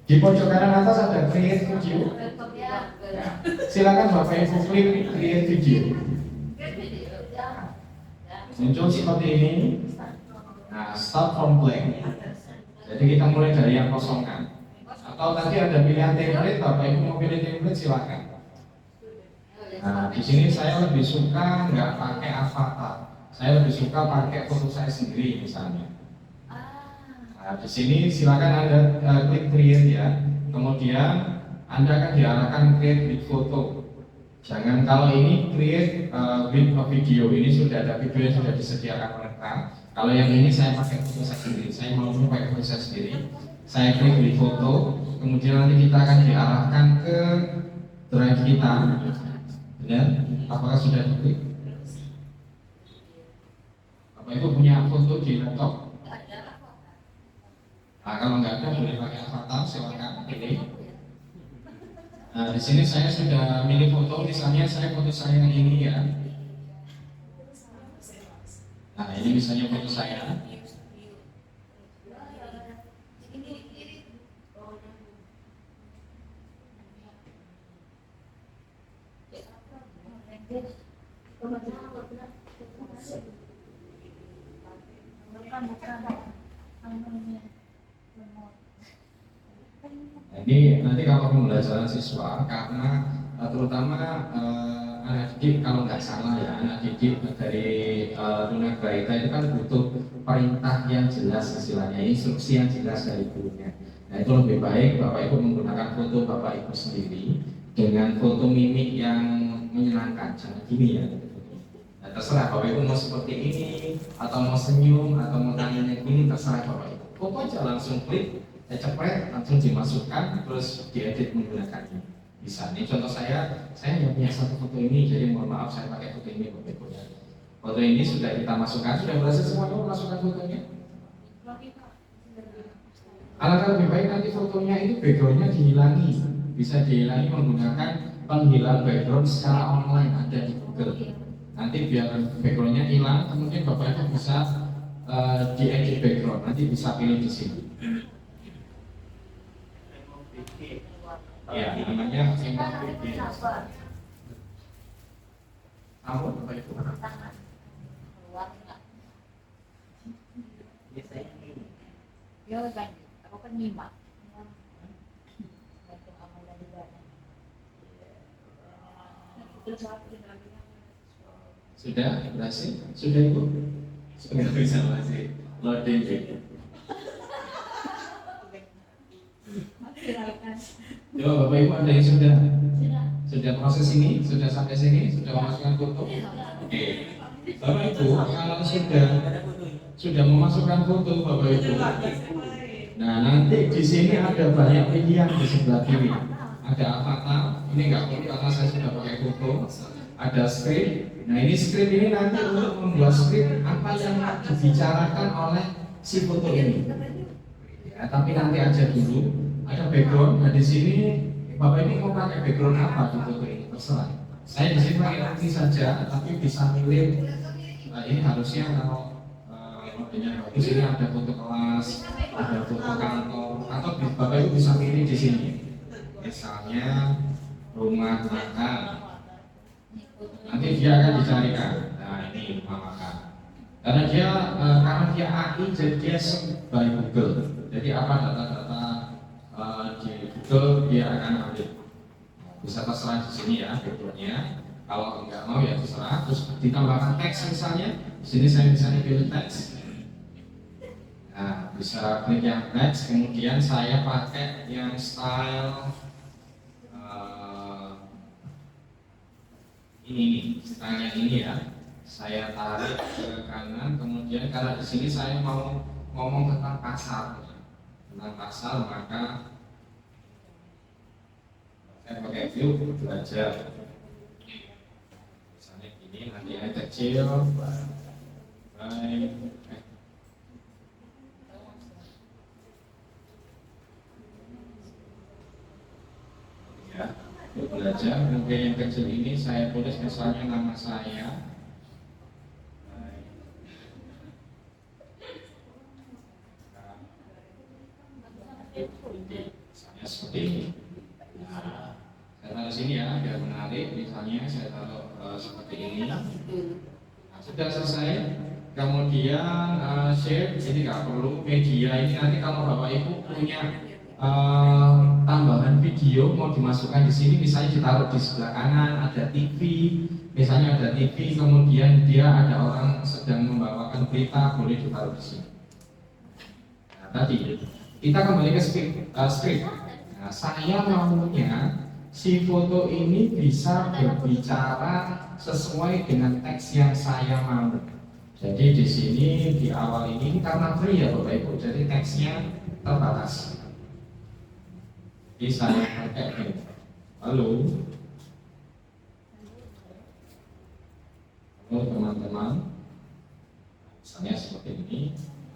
Di pojok kanan atas ada create video. Ya. Silakan Bapak Ibu klik create video. Muncul seperti ini. Nah, start from blank. Jadi kita mulai dari yang kosongan. Atau tadi ada pilihan template, Bapak Ibu mau pilih template silakan. Nah, di sini saya lebih suka nggak pakai avatar. Saya lebih suka pakai foto saya sendiri misalnya. Nah, di sini silakan Anda klik create ya. Kemudian Anda akan diarahkan create with photo. Jangan kalau ini create with a video, ini sudah ada video yang sudah disediakan oleh Kang. Kalau yang ini saya pakai foto saya sendiri, saya mau pakai foto saya sendiri. Saya klik di foto, kemudian nanti kita akan diarahkan ke drive kita. Benar? Apakah sudah diklik? Bapak Ibu punya foto di laptop? Nah, kalau nggak ada boleh pakai avatar, silakan pilih. Nah, di sini saya sudah milih foto, misalnya saya foto saya yang ini ya. Nah, ini misalnya foto saya. Nah, ini nanti kalau pembelajaran siswa karena terutama anak didik kalau nggak salah ya anak didik dari tunagrahita itu kan butuh perintah yang jelas istilahnya instruksi yang jelas dari gurunya. Nah itu lebih baik Bapak Ibu menggunakan foto Bapak Ibu sendiri dengan foto mimik yang menyenangkan jangan gini ya. Nah, terserah Bapak Ibu mau seperti ini atau mau senyum atau mau tangannya gini terserah Bapak Ibu. Foto aja langsung klik, cepret langsung dimasukkan terus diedit menggunakannya. Bisa. Ini contoh saya yang punya satu foto ini, jadi mohon maaf saya pakai foto ini Bapak Ibu ya. Foto ini sudah kita masukkan, sudah berhasil semua masukkan fotonya. Alangkah lebih baik nanti fotonya itu backgroundnya dihilangi, bisa dihilangi menggunakan penghilang background secara online ada di Google. Nanti biar backgroundnya hilang, kemudian Bapak Ibu bisa diedit background, nanti bisa pilih di sini. Ya, namanya Bapak Ibu. Ya kan, aku kan nyimak. Sudah berhasil? Sudah Ibu? Sudah bisa masih loading gitu. Coba Bapak Ibu ada yang sudah proses ini, sudah sampai sini, sudah memasukkan foto. Oke. Bapak Ibu kalau sudah memasukkan foto Bapak Ibu, Nah, nanti di sini ada banyak pilihan di sebelah kiri. Ada avatar, ini nggak perlu karena saya sudah pakai foto. Ada script. Nah, ini script ini nanti untuk membuat script apa yang dibicarakan oleh si foto ini. Ya, tapi nanti aja dulu. Ada background. Nah, di sini Bapak ini mau pakai background apa di foto ini? Terserah. Saya di sini pakai putih saja, tapi bisa milih. Nah, ini harusnya kalau modelnya bagus ini ada foto kelas, ada foto kantor, atau Bapak Ibu bisa milih di sini. Misalnya rumah makan. Nanti dia akan dicarikan. Nah, ini rumah makan. Karena dia AI, jadi dia by Google. Jadi apa data-data di Google dia akan ambil. Bisa terserah di sini ya backgroundnya. Kalau enggak mau ya terserah. Terus ditambahkan teks misalnya. Di sini saya bisa pilih teks. Nah, bisa klik yang teks. Kemudian saya pakai yang style ini style yang ini ya. Saya tarik ke kanan. Kemudian karena di sini saya mau ngomong tentang pasar, maka saya pakai view belajar. Misalnya gini, nanti ini kecil, baik. Ya, view belajar. Mungkin yang kecil ini saya tulis misalnya nama saya. Misalnya seperti ini. Nah, saya taruh sini ya biar menarik. Misalnya saya taruh seperti ini. Nah, sudah selesai. Kemudian shape ini nggak perlu. Media ini nanti kalau Bapak Ibu punya tambahan video mau dimasukkan di sini, misalnya ditaruh di sebelah kanan ada TV. Misalnya ada TV, kemudian dia ada orang sedang membawakan berita, boleh ditaruh di sini. Nah, tadi kita kembali ke script. Nah, saya maunya si foto ini bisa berbicara sesuai dengan teks yang saya mau. Jadi di sini di awal ini karena free ya Bapak Ibu, jadi teksnya terbatas. Jadi saya pakai halo teman-teman, misalnya seperti ini,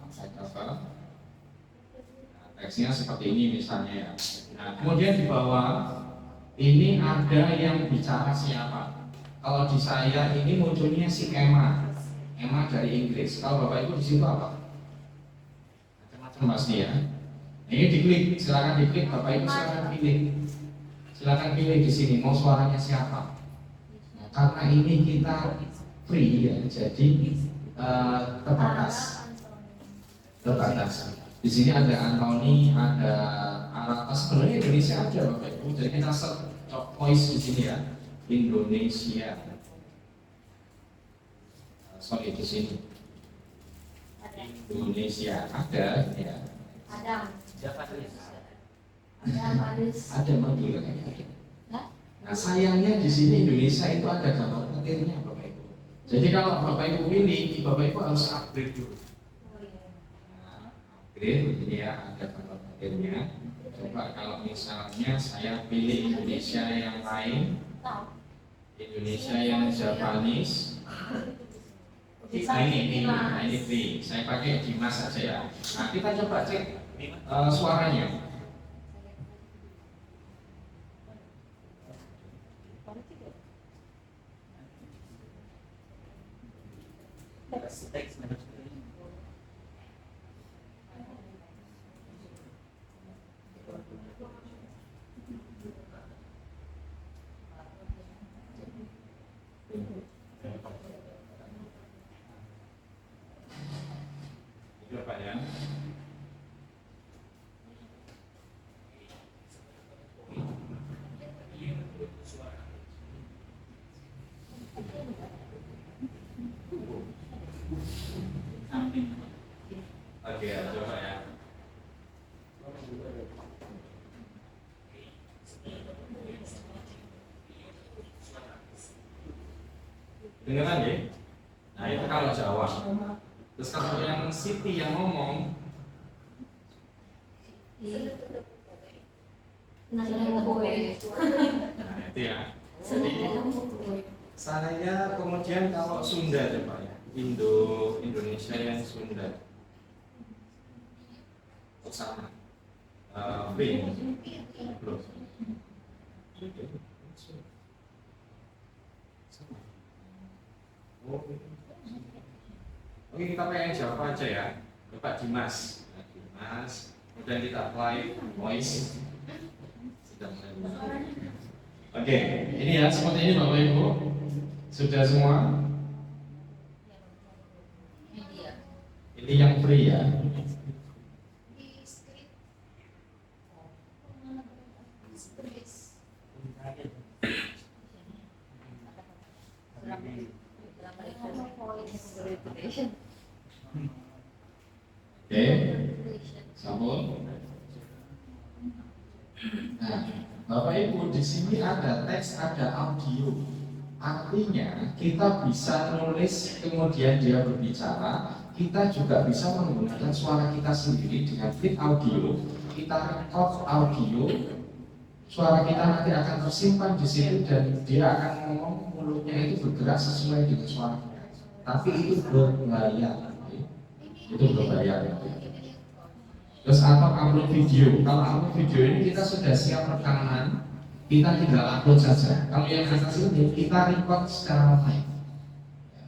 saya cover. Teksnya seperti ini misalnya ya. Nah, kemudian di bawah ini ada yang bicara siapa. Kalau di saya ini munculnya si Emma dari Inggris. Kalau Bapak Ibu di situ apa? Macam-macam pasti ya. Ini diklik, silakan diklik. Bapak Ibu silakan pilih. Silakan pilih di sini mau suaranya siapa. Nah, karena ini kita free ya, jadi terbatas. Di sini ada Anthony, ada Aratas, sebenarnya Indonesia aja Bapak Ibu. Jadi kita search voice di sini ya, Indonesia. Sorry di sini. Indonesia ada ya. Ada mobil kayaknya. Nah sayangnya di sini Indonesia itu ada gambar petirnya Bapak Ibu. Jadi kalau Bapak Ibu pilih, Bapak Ibu harus upgrade dulu. Ini ya ada gambar petirnya. Coba kalau misalnya saya pilih Indonesia yang lain, Indonesia yang Japanese. Ini free. Saya pakai Dimas saja ya. Nah kita coba cek suaranya. Oke, coba ya. Dengeran ya? Nah itu kalau Jawa. Terus kalau yang Siti yang ngomong, Nasi kue. Nah, itu ya. Jadi saya kemudian kalau Sunda coba ya, Indonesia yang Sunda. Oh, sama. B. Belum. Oke, kita pakai yang Jawa aja ya. Bapak Dimas. Nah, Dimas. Kemudian kita apply voice. Sudah mulai. Oke, ini ya seperti ini Bapak Ibu. Sudah semua? Ini yang free ya. Oke, sambung. Nah, Bapak Ibu di sini ada teks, ada audio. Artinya kita bisa nulis kemudian dia berbicara. Kita juga bisa menggunakan suara kita sendiri dengan feed audio. Kita record audio. Suara kita nanti akan tersimpan di situ dan dia akan ngomong, mulutnya itu bergerak sesuai dengan suara kita. Tapi itu berbayar. Itu berbayar ya. Terus atau upload video. Kalau upload video ini kita sudah siap rekaman, kita tinggal upload saja. Kalau yang atas ini kita record secara live.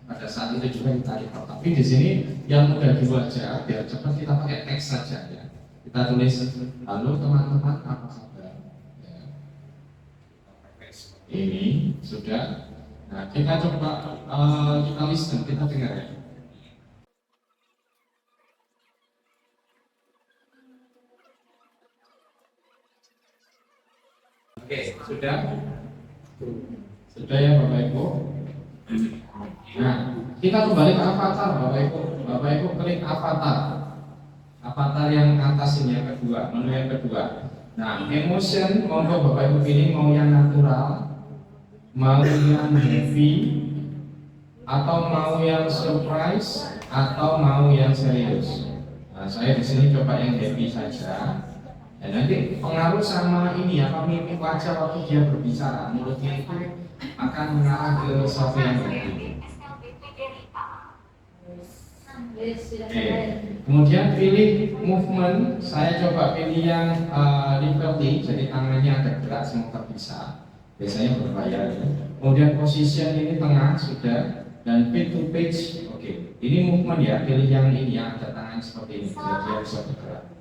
Pada saat itu juga kita record. Tapi di sini yang mudah dulu aja, biar cepat kita pakai teks saja ya. Kita tulis, halo teman-teman, apa kabar? Ya. Ini sudah. Nah kita coba kita listen, kita dengar ya. Oke, sudah? Sudah ya Bapak Ibu? Nah, kita kembali ke avatar Bapak Ibu. Bapak Ibu klik avatar. Avatar yang atas ini yang kedua, menu yang kedua. Nah, emotion monggo Bapak Ibu pilih mau yang natural, mau yang happy, atau mau yang surprise, atau mau yang serius. Nah, saya di sini coba yang happy saja. Dan nanti pengaruh sama ini apa mimik wajah waktu dia berbicara, mulutnya itu akan mengarah ke sesuatu yang baik. Oke. Kemudian pilih movement, saya coba pilih yang liberty, jadi tangannya agak gerak semoga bisa. Biasanya berbayar. Kemudian position ini tengah sudah, dan page to page. Oke. Ini movement ya, pilih yang ini yang ada tangan seperti ini, jadi dia bisa bergerak.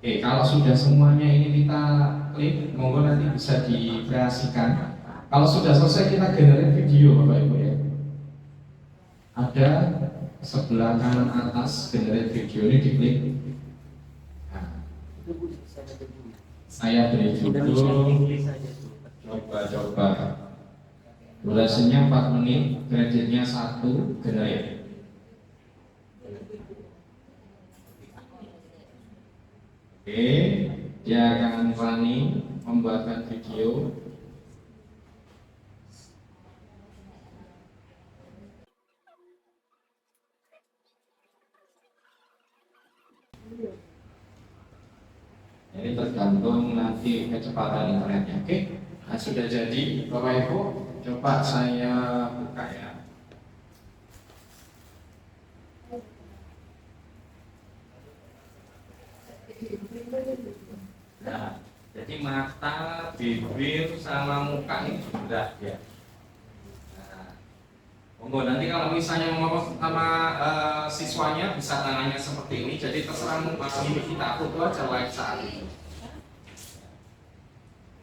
Oke, kalau sudah semuanya ini kita klik, monggo nanti bisa dikreasikan. Kalau sudah selesai kita generate video Bapak Ibu ya. Ada sebelah kanan atas generate video ini diklik. Nah, saya beri judul coba-coba. Durasinya 4 menit, kreditnya 1, generate. Oke, dia akan planning membuatkan video. Jadi tergantung nanti kecepatan internetnya. Oke, nah, sudah jadi Bapak Ibu. Coba saya buka ya. Nah, jadi mata, bibir, sama muka ini sudah ya. Nah, monggo nanti kalau misalnya mau sama siswanya bisa tangannya seperti ini. Jadi terserah ini kita foto aja live saat itu.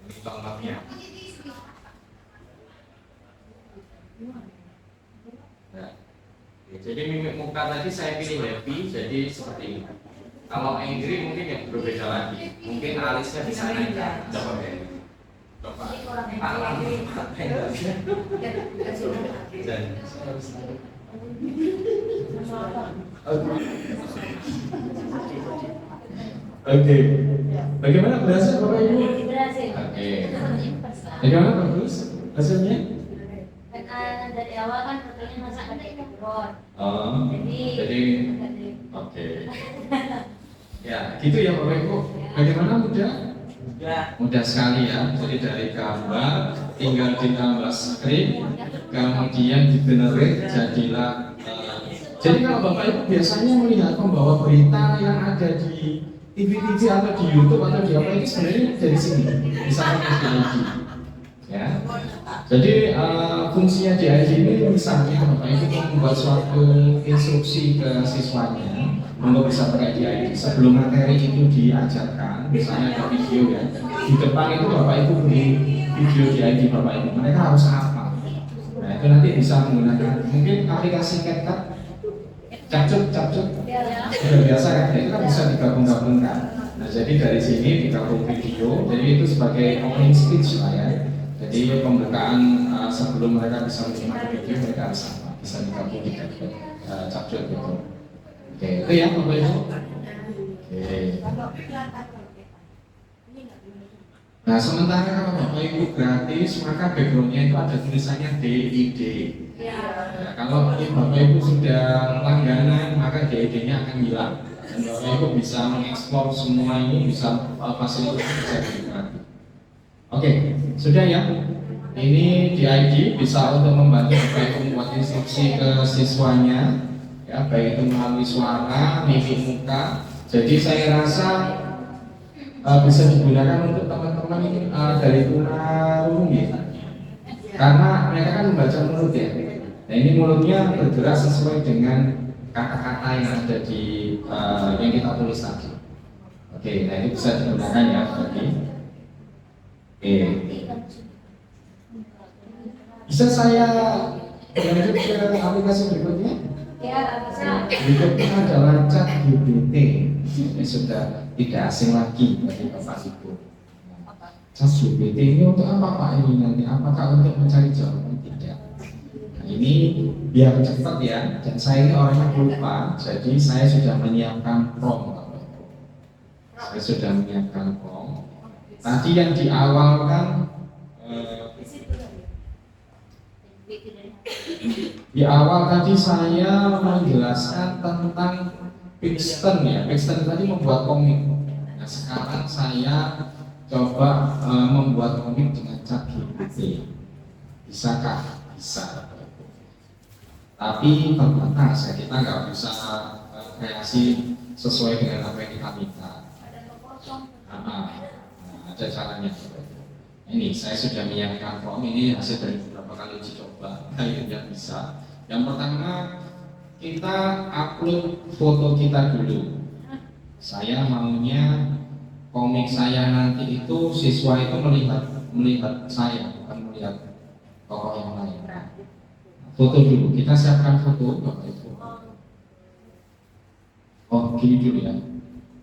Ini contohnya. Nah, jadi mimik muka tadi saya pilih happy, jadi seperti ini. Kalau angry mungkin yang berbeda lagi. Mungkin alisnya bisa naik. Coba ya. Coba. Oke. Bagaimana berhasil Bapak Ibu? Berhasil. Oke. Bagaimana bagus hasilnya? Dari awal kan fotonya masa ada background. Oh. Jadi Jadi oke. Ya, gitu ya Bapak Ibu. Bagaimana mudah? Mudah sekali ya. Jadi dari gambar tinggal ditambah script, kemudian digenerate jadilah. Jadi kalau Bapak Ibu biasanya melihat pembawa berita yang ada di TV-TV atau di YouTube atau di apa itu sebenarnya dari sini bisa pakai DID. Ya. Jadi fungsinya DID ini misalnya Bapak Ibu membuat suatu instruksi ke siswanya untuk bisa pakai DID sebelum materi itu diajarkan, misalnya ada video ya, di depan itu Bapak Ibu beri video DID Bapak Ibu, mereka harus apa? Nah itu nanti bisa menggunakan mungkin aplikasi CapCut, capcut, sudah biasa kan? Itu kan bisa digabung-gabungkan. Nah jadi dari sini digabung video, jadi itu sebagai opening speech lah ya. Jadi pembukaan sebelum mereka bisa menikmati video mereka harus apa? Bisa digabung di capcut gitu. Oke, itu ya Bapak Ibu. Oke. Nah sementara kalau Bapak Ibu gratis maka backgroundnya itu ada tulisannya DID. Ya, kalau Bapak Ibu sudah langganan maka DID-nya akan hilang. Dan Bapak Ibu bisa mengeksplor semua ini, bisa fasilitas bisa dinikmati. Oke, sudah ya. Ini DID bisa untuk membantu Bapak Ibu membuat instruksi ke siswanya. Ya, baik itu melalui suara, mimik muka. Jadi saya rasa bisa digunakan untuk teman-teman ini dari tunarungu ya. Karena mereka kan membaca mulut ya. Nah ini mulutnya bergerak sesuai dengan kata-kata yang ada di yang kita tulis tadi. Oke, nah ini bisa digunakan ya tadi. Oke. Bisa saya lanjut ke aplikasi berikutnya? Ya, bisa. Berikutnya adalah ChatGPT. Ini sudah tidak asing lagi bagi Bapak Ibu. ChatGPT ini untuk apa Pak ini nanti? Apakah untuk mencari jawaban? Tidak. Nah ini biar cepat ya. Dan saya ini orangnya lupa, jadi saya sudah menyiapkan prompt. Saya sudah menyiapkan prompt. Tadi yang di awal kan di awal tadi saya menjelaskan tentang Pixton ya. Pixton tadi membuat komik. Nah sekarang saya coba membuat komik dengan ChatGPT. Bisakah? Bisa. Tapi terbatas ya, kita nggak bisa kreasi sesuai dengan apa yang kita minta. Ada caranya. Ini saya sudah menyiapkan form, ini hasil dari beberapa kali uji coba. Akhirnya bisa. Yang pertama kita upload foto kita dulu. Saya maunya komik saya nanti itu siswa itu melihat saya, bukan melihat tokoh yang lain. Foto dulu, kita siapkan foto Bapak Ibu. Oh gini dulu ya.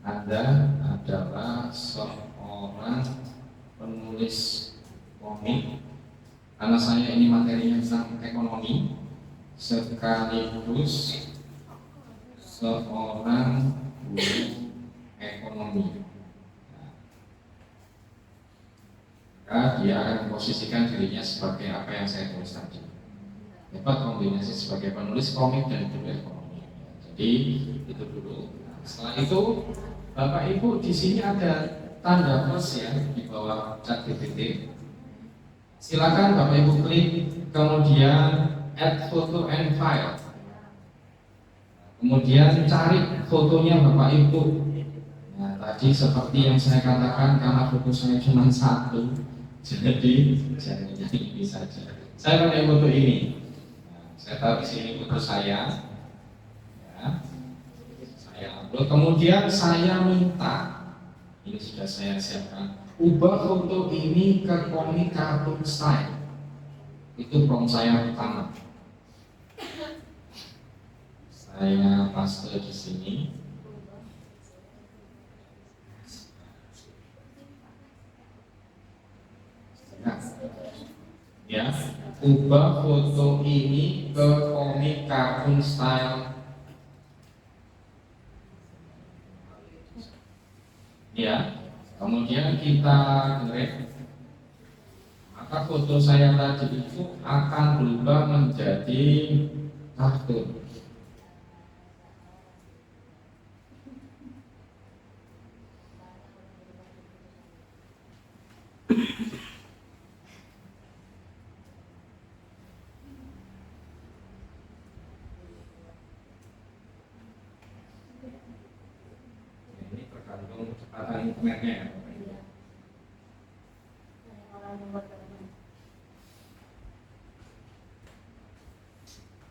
Anda adalah seorang penulis komik, karena saya ini materinya tentang ekonomi, sekaligus seorang guru ekonomi. Maka dia akan memposisikan dirinya sebagai apa yang saya tulis tadi. Dapat kombinasi sebagai penulis komik dan guru ekonomi. Jadi itu dulu. Setelah itu Bapak Ibu di sini ada tanda plus ya di bawah ChatGPT. Silakan Bapak Ibu klik, kemudian add photo and file. Kemudian cari fotonya Bapak Ibu. Nah tadi seperti yang saya katakan karena foto saya cuma satu, jadi jangan ini saja. Saya pakai foto ini. Nah, saya taruh di sini foto saya. Ya. Saya upload. Kemudian saya minta. Ini sudah saya siapkan. Ubah foto ini ke komik kartun style. Itu prompt saya pertama. Saya paste di sini. Nah, ya, ubah foto ini ke komik kartun style. Ya, kemudian kita generate, maka foto saya tadi itu akan berubah menjadi kartun. internet-internetnya ya.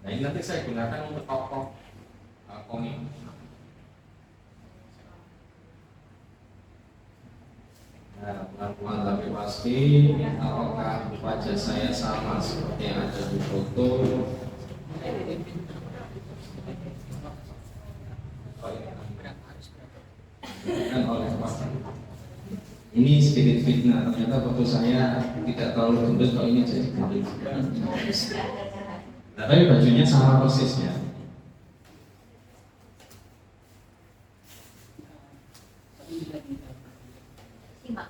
Nah ini nanti saya gunakan untuk tokoh komik. Nah, pelan-pelan tapi pasti apakah wajah saya sama seperti yang ada di foto. Kan oleh Pak. Ini sedikit fitnah, ternyata foto saya tidak terlalu gendut, kok ini jadi gendut. Nah, tapi bajunya sama persisnya. Simak.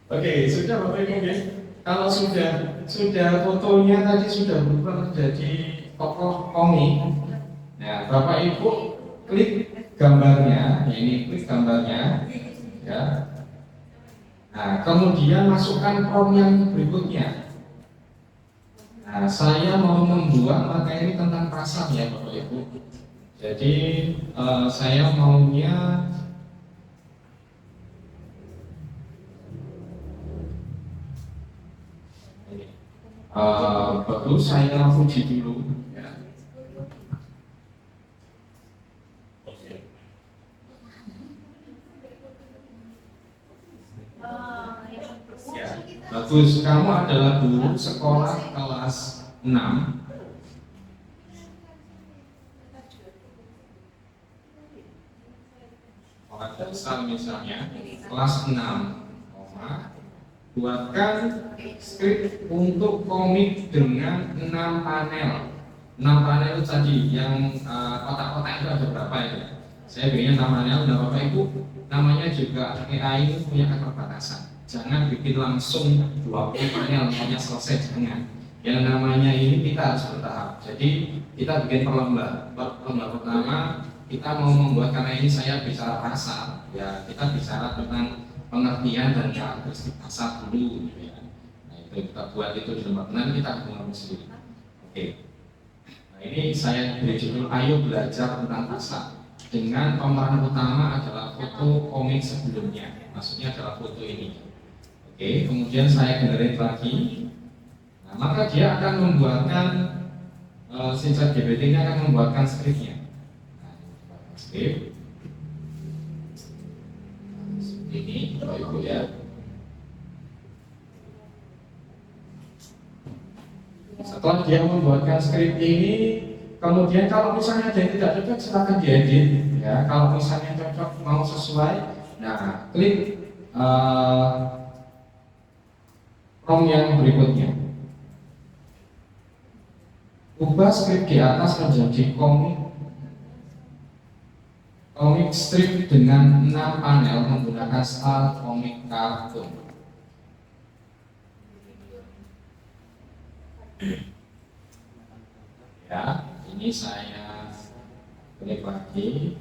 Oke, sudah Bapak Ibu ya. Kalau sudah fotonya tadi sudah berubah menjadi tokoh komik. Nah, Bapak Ibu klik gambarnya, ini klik gambarnya, ya. Nah, kemudian masukkan prompt yang berikutnya. Nah, saya mau membuat materi tentang pasar ya Bapak Ibu. Jadi saya maunya bagus, saya uji dulu ya. Ya, bagus, kamu adalah guru sekolah kelas 6. Sekolah dasar misalnya, kelas 6, buatkan skrip untuk komik dengan 6 panel. 6 panel itu tadi yang kotak-kotak itu ada berapa ya? Saya bikinnya 6 panel, dan Bapak Ibu namanya juga AI itu punya keterbatasan. Jangan bikin langsung 20 panel hanya selesai, jangan. Yang namanya ini kita harus bertahap. Jadi kita bikin perlomba pertama kita mau membuat, karena ini saya bicara pasar, ya kita bicara tentang pengertian dan karakteristik pasar dulu gitu ya. Nah itu kita buat itu di lembar, nanti kita ngomong sendiri. Oke. Nah ini saya beri judul Ayo Belajar Tentang Pasar, dengan pemeran utama adalah foto komik sebelumnya, maksudnya adalah foto ini. Oke, kemudian saya generate lagi. Nah, maka dia akan membuatkan si ChatGPT ini akan membuatkan skripnya. Nah, skrip ini Bapak Ibu ya. Setelah dia membuatkan skrip ini, kemudian kalau misalnya ada yang tidak cocok silakan diedit ya. Kalau misalnya cocok mau sesuai, nah klik prompt yang berikutnya. Ubah skrip di atas menjadi komik strip dengan 6 panel menggunakan style komik kartun. Ya, ini saya klik lagi.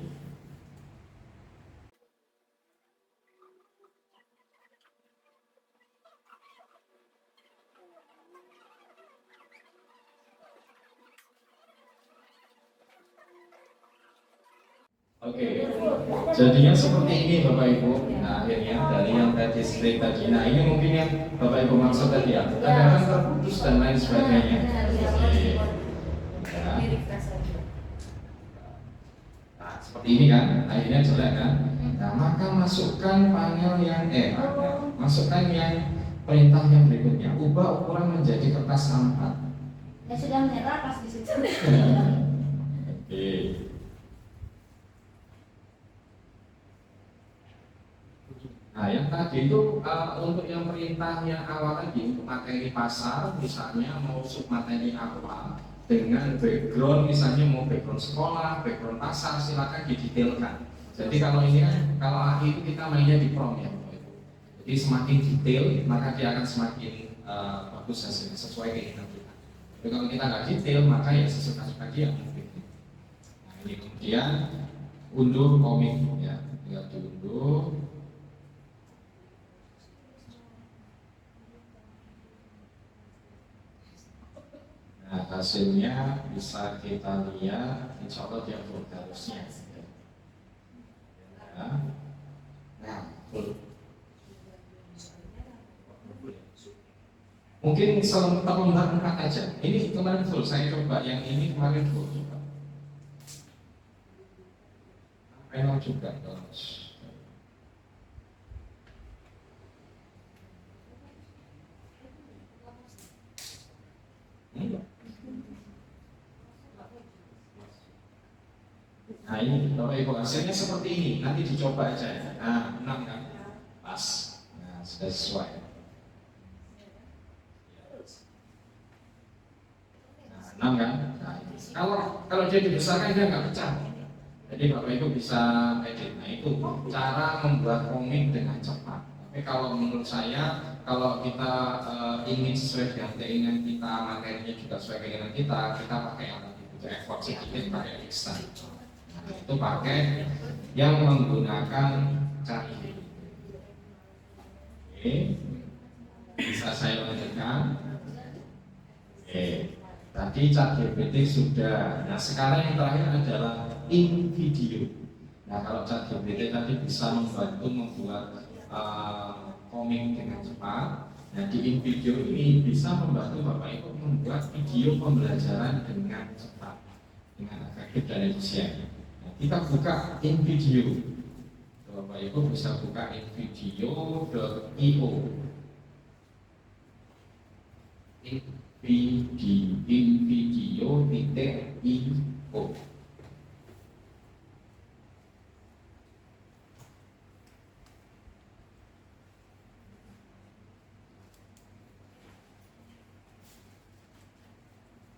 Oke, jadinya seperti ini Bapak Ibu. Nah akhirnya dari yang tadi straight tadi, nah ini mungkin yang Bapak Ibu maksud tadi ya, kadang-kadang terputus dan lain sebagainya. Ya. Nah seperti ini kan, akhirnya jelek kan. Nah maka masukkan panel yang masukkan yang perintah yang berikutnya. Ubah ukuran menjadi kertas A4. Ya sudah merah pas di situ. Oke. Nah, yang tadi itu untuk yang perintah yang awal tadi untuk materi pasar, misalnya mau sub materi apa dengan background, misalnya mau background sekolah, background pasar, silakan didetailkan. Jadi kalau ini kalau AI itu kita mainnya di prompt ya, jadi semakin detail maka dia akan semakin bagus hasilnya sesuai keinginan kita. Tapi kalau kita nggak detail maka ya sesuka-suka dia mungkin. Nah, ini kemudian unduh komik ya, tinggal diunduh. hasilnya bisa kita lihat, insya Allah dia full harusnya. Ya. Nah, full. Mungkin lembar 4 aja. Ini kemarin full, saya coba yang ini kemarin full. Panel juga terus. Nah ini Bapak Ibu hasilnya seperti ini, nanti dicoba aja ya. Nah 6 kan, pas, nah sudah sesuai. Nah 6 kan, nah, ini. Kalau dia dibesarkan dia nggak pecah. Jadi Bapak Ibu bisa edit. Nah itu cara membuat komik dengan cepat. Tapi kalau menurut saya, kalau kita ingin sesuai dengan keinginan kita, materinya juga sesuai keinginan kita pakai yang tadi butuh effort sedikit, pakai instan. Nah, itu pakai yang menggunakan cat. Oke, bisa saya lanjutkan. Oke, tadi cat GPT sudah. Nah sekarang yang terakhir adalah InVideo. Nah kalau cat GPT tadi bisa membantu membuat komik dengan cepat. Nah di InVideo ini bisa membantu Bapak Ibu membuat video pembelajaran dengan cepat, dengan efektif dan efisien. Nah, kita buka InVideo. Bapak Ibu bisa buka invideo.io. invideo.io.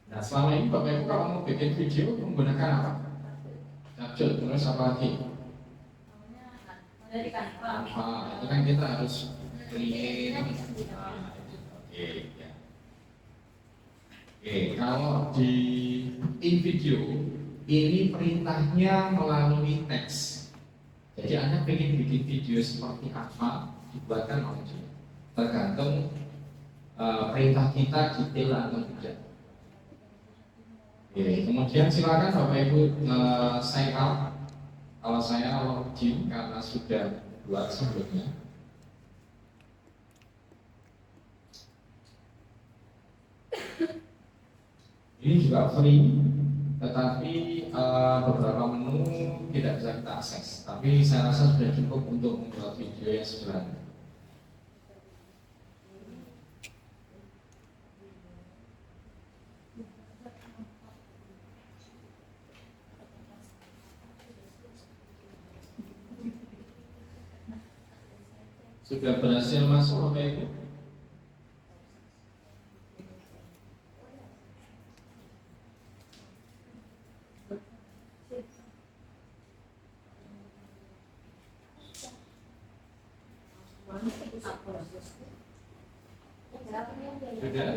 Nah selama ini Bapak Ibu kalau mau bikin video menggunakan apa? Capcut, terus apa lagi? Dari kantor. Itu kan kita harus create. Oke, ya. Oke, kalau di InVideo ini perintahnya melalui teks. Jadi Anda ingin bikin video seperti apa, dibuatkan oleh dia. Tergantung perintah kita detail atau tidak. Oke, kemudian silakan Bapak Ibu sign up. Kalau saya login karena sudah buat sebelumnya. Ini juga free, tetapi beberapa menu tidak bisa kita akses. Tapi saya rasa sudah cukup untuk membuat video yang sederhana. Sudah berhasil masuk Bapak Ibu? Sudah?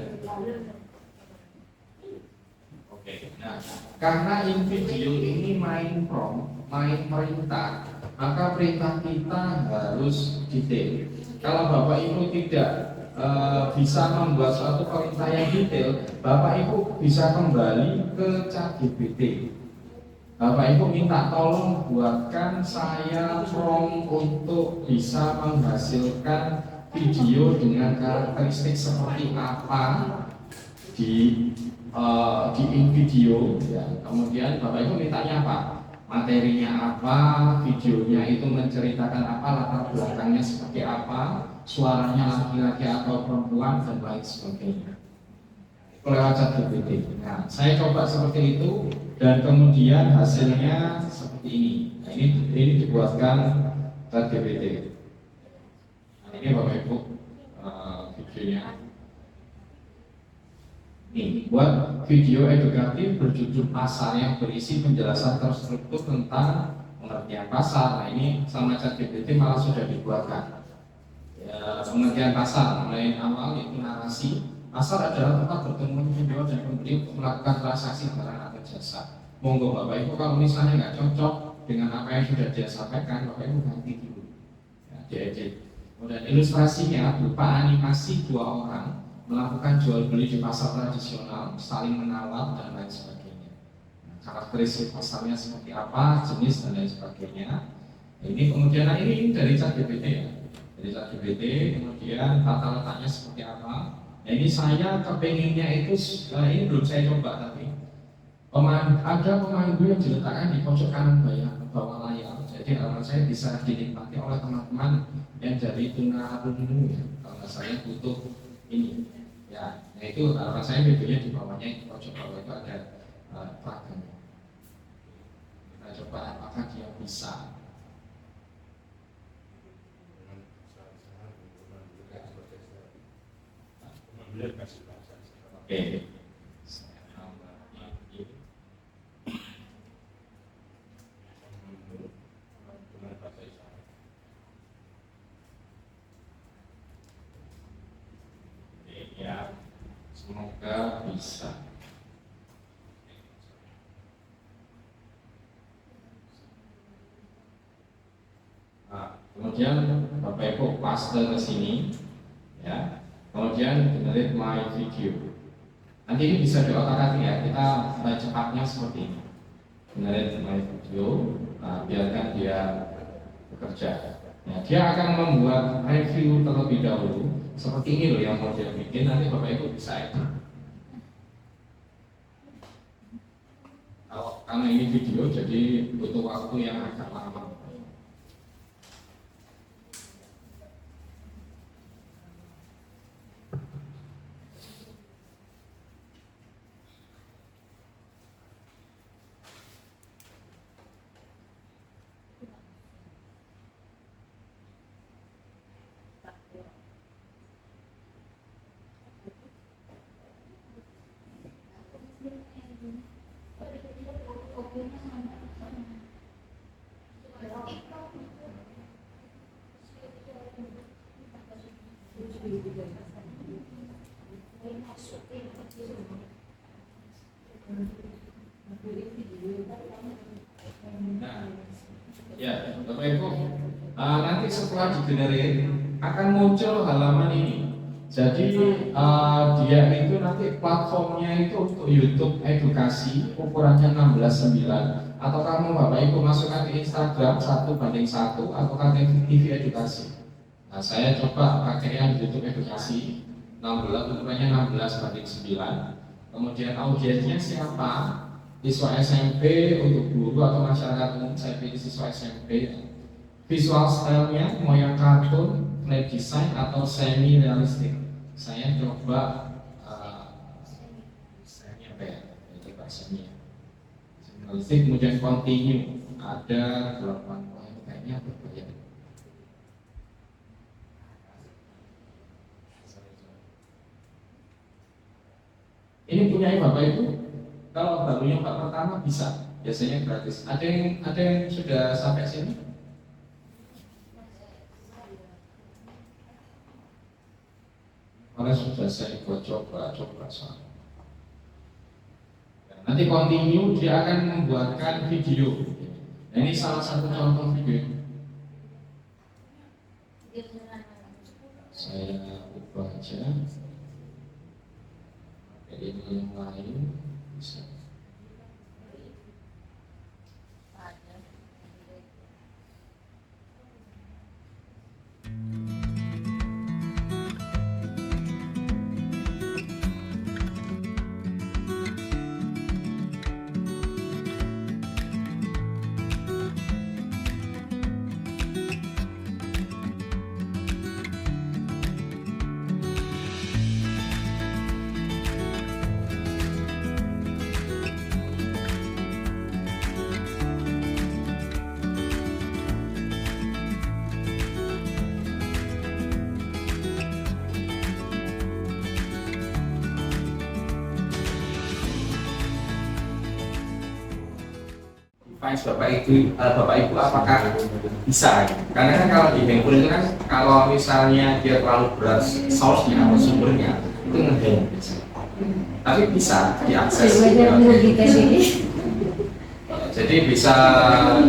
Oke, nah karena InVideo ini main prompt, main perintah, maka perintah kita harus detail. Kalau Bapak Ibu tidak bisa membuat suatu perintah yang detail, Bapak Ibu bisa kembali ke ChatGPT. Bapak Ibu minta tolong buatkan saya prompt untuk bisa menghasilkan video dengan karakteristik seperti apa di InVideo. Ya. Kemudian Bapak Ibu mintanya apa? Materinya apa, videonya itu menceritakan apa, latar belakangnya seperti apa, suaranya laki-laki atau perempuan dan lain sebagainya. Lewat ChatGPT. Nah, saya coba seperti itu dan kemudian hasilnya seperti ini. Nah, ini dibuatkan ChatGPT. Nah, ini Bapak Ibu videonya. Ini buat video edukatif berjudul pasar yang berisi penjelasan terstruktur tentang pengertian pasar. Nah ini sama ChatGPT malah sudah dibuatkan. Ya, pengertian pasar mulai awal yaitu narasi. Pasar adalah tempat bertemu penjual dan pembeli untuk melakukan transaksi barang atau jasa. Monggo Bapak Ibu kalau misalnya nggak cocok dengan apa yang sudah dia sampaikan, Bapak Ibu ganti dulu. Ya, diedit. Kemudian ilustrasinya berupa animasi 2 orang melakukan jual beli di pasar tradisional, saling menawar dan lain sebagainya. Nah, karakteristik pasarnya seperti apa, jenis dan lain sebagainya. Ini kemudian ini dari ChatGPT ya, dari ChatGPT kemudian tata letaknya seperti apa. Nah, ini saya kepenginnya itu ini belum saya coba tapi ada pemandu yang diletakkan di pojok kanan bawah layar. Jadi halaman saya bisa dinikmati oleh teman-teman yang dari tunarungu ya. Kalau saya butuh ini ya, nah itu harapan saya videonya di bawahnya di pojok bawah itu ada peragamnya. Kita coba apakah dia bisa. Oke. Saya tambah ini. Ya, semoga bisa. Nah, kemudian Bapak Ibu paste ke sini, ya. Kemudian generate my video. Nanti ini bisa diotak-atik ya. Kita cepatnya seperti ini. Generate my video. Nah, biarkan dia bekerja. Ya, dia akan membuat review terlebih dahulu. Seperti ini loh yang mau dia bikin, nanti Bapak Ibu bisa edit. Karena ini video jadi butuh waktu yang agak lama. Nah, ya, Bapak Ibu, nanti setelah digenerin akan muncul halaman ini. Jadi dia itu nanti platformnya itu untuk YouTube edukasi ukurannya 16:9 atau kamu Bapak Ibu masukkan di Instagram 1:1 atau TV edukasi. Nah, saya coba pakai yang YouTube edukasi 16 ukurannya 16:9. Kemudian audiensnya siapa? Siswa SMP untuk guru atau masyarakat umum, saya pilih siswa SMP. Visual stylenya mau yang kartun, flat design atau semi realistik. Saya coba semi apa ya? Coba semi realistik. Kemudian continue ada 8 poin kayaknya berbayar. Ini punya Bapak Ibu. Kalau baru nyoba pertama bisa, biasanya gratis. Ada yang sudah sampai sini? Karena sudah saya buat coba soal. Nanti continue dia akan membuatkan video. Nah, ini salah satu contoh video. Saya ubah aja. Ini yang lain. Bisa. Bapak Ibu apakah bisa? Karena kan kalau di handphone itu kan kalau misalnya dia terlalu berat source-nya atau sumbernya itu ngehang. Tapi bisa diakses. Jadi bisa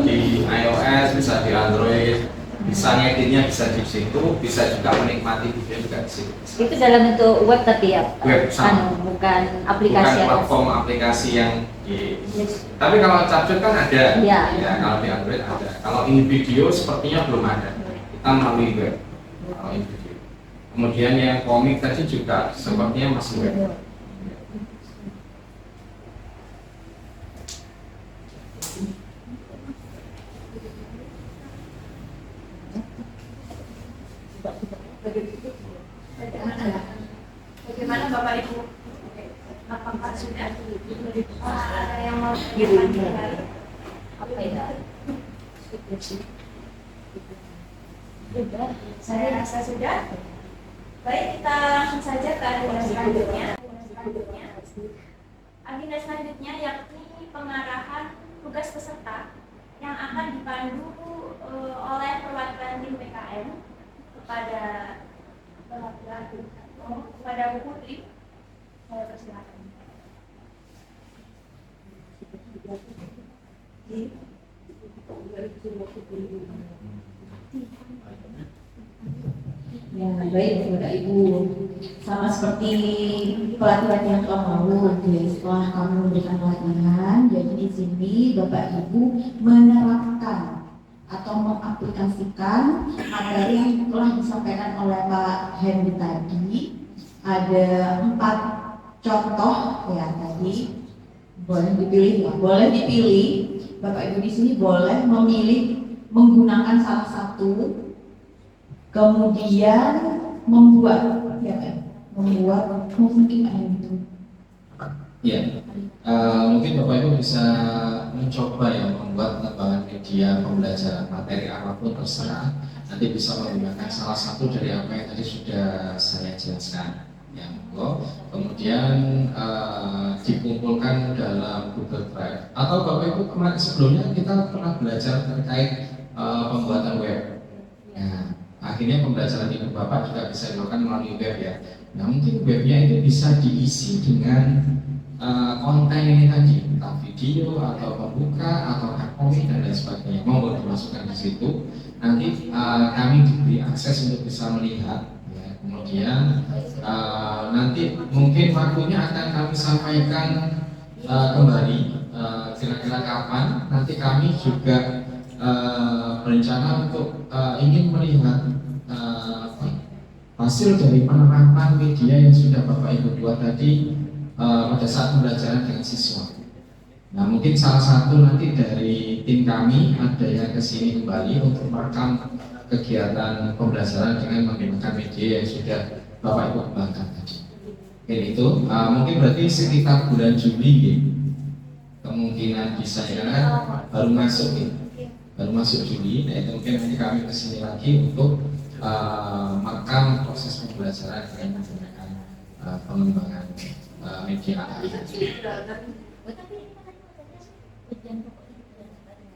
di iOS, bisa di Android, bisa ngeditnya bisa di situ, bisa juga menikmati video juga di situ. Itu dalam bentuk web tapi ya, Web, sama. bukan aplikasi. Bukan platform aplikasi yang di. Tapi kalau CapCut kan ada, Iya. ya kalau di Android ada. Kalau ini video sepertinya belum ada. Kita melalui web. Kalau ini video. Kemudian yang komik tadi juga sepertinya masih web. Bagaimana Bapak Ibu? Apakah sudah? Ada yang mau Apa ya? Saya rasa sudah. Baik, kita langsung saja ke agenda selanjutnya. Agenda selanjutnya yakni pengarahan tugas peserta yang akan dipandu oleh perwakilan tim PKN kepada Bu Putri. Saya persilakan. Ya, baik Bapak Ibu. Sama seperti pelatihan yang telah lalu, setelah kami memberikan pelatihan, jadi di sini Bapak Ibu menerapkan atau mengaplikasikan materi yang telah disampaikan oleh Pak Hendy tadi. Ada 4 contoh ya tadi. Boleh dipilih ya, boleh dipilih. Bapak Ibu di sini boleh memilih menggunakan salah satu, kemudian membuat ya kan, membuat mungkin itu. Ya, mungkin Bapak Ibu bisa mencoba ya membuat pengembangan media pembelajaran materi apapun terserah. Nanti bisa menggunakan salah satu dari apa yang tadi sudah saya jelaskan. Ya, kemudian dikumpulkan dalam Google Drive. Atau Bapak Ibu kemarin sebelumnya kita pernah belajar terkait pembuatan web. Ya, akhirnya pembelajaran Ibu Bapak juga bisa dilakukan melalui web ya. Nah, mungkin webnya itu bisa diisi dengan konten ini tadi, entah video atau pembuka atau komik dan lain sebagainya. Mau dimasukkan di situ, nanti kami diberi akses untuk bisa melihat. Ya. Kemudian nanti mungkin waktunya akan kami sampaikan kembali kira-kira kapan. Nanti kami juga berencana untuk ingin melihat hasil dari penerapan media yang sudah Bapak Ibu buat tadi pada saat pembelajaran dengan siswa. Nah, mungkin salah satu nanti dari tim kami ada yang kesini kembali untuk merekam kegiatan pembelajaran dengan menggunakan media yang sudah Bapak Ibu kembangkan tadi. Oke, itu mungkin berarti sekitar bulan Juli ya. Kemungkinan bisa ya, karena baru masuk nih. Baru masuk Juli, nah itu mungkin nanti kami kesini lagi untuk merekam proses pembelajaran dengan menggunakan pengembangan media.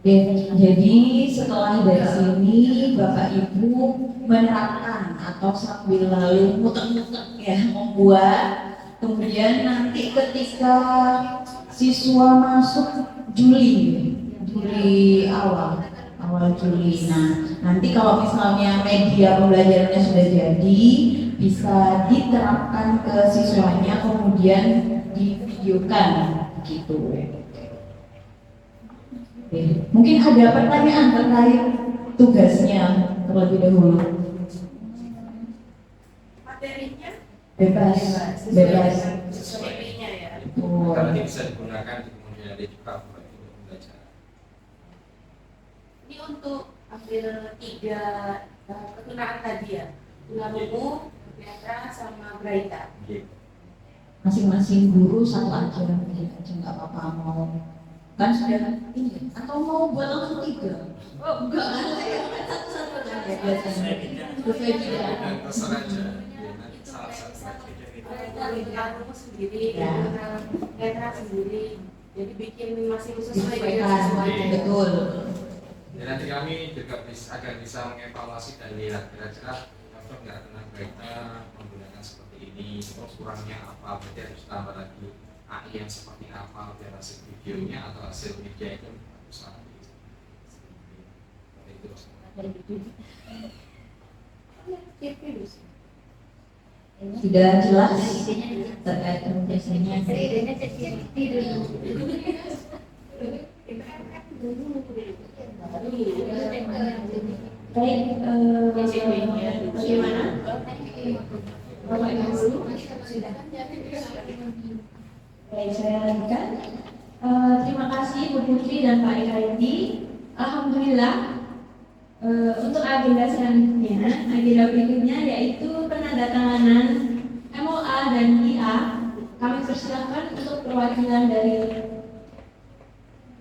Oke, jadi setelah dari sini Bapak Ibu menerapkan atau sambil lalu muter-muter ya membuat, kemudian nanti ketika siswa masuk Juli awal Juli. Nah, nanti kalau misalnya media pembelajarannya sudah jadi, bisa diterapkan ke siswanya, kemudian divideokan gitu. Oke. Mungkin ada pertanyaan terkait tugasnya terlebih dahulu. Materinya Bebas. sesuai ini ya. Oh. Nanti bisa digunakan di kemudian hari juga untuk belajar. Ini untuk ambil 3 ketunaan tadi ya, Tunarumu, Petra, sama Braita. Masing-masing guru satu aja, mungkin aja nggak apa-apa mau. Kan sudah ini, atau mau buat langsung 3? Oh enggak, satu-satu aja biasanya. Sesuai tidak. Terserah aja. Nanti salah satu saja. Tunarumu sendiri, Ya. Petra sendiri. Jadi bikin masih sesuai dengan Disesuaikan, siswanya. betul. Dan nanti kami juga agar bisa mengevaluasi dan lihat kira-kira cocok nggak dengan mereka menggunakan seperti ini, terus kurangnya apa, berarti harus tambah lagi AI yang seperti apa biar hasil videonya atau hasil media itu bagus lagi. Seperti itu. Sudah jelas terkait komunikasinya. Baik, bagaimana? Bapak Ibu. Baik, saya lanjutkan. Terima kasih Bu Putri dan Pak Ekaidi. Alhamdulillah, untuk agenda selanjutnya, agenda berikutnya yaitu penandatanganan MOA dan IA. Kami persilahkan untuk perwakilan dari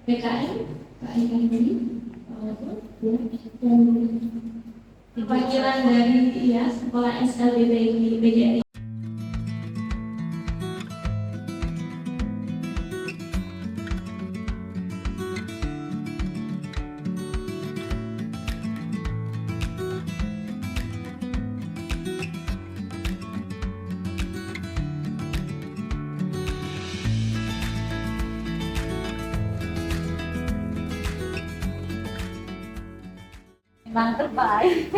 BKN, Pak Ekaidi. Perwakilan dari Sekolah SLBB BGRI. Mantep baik.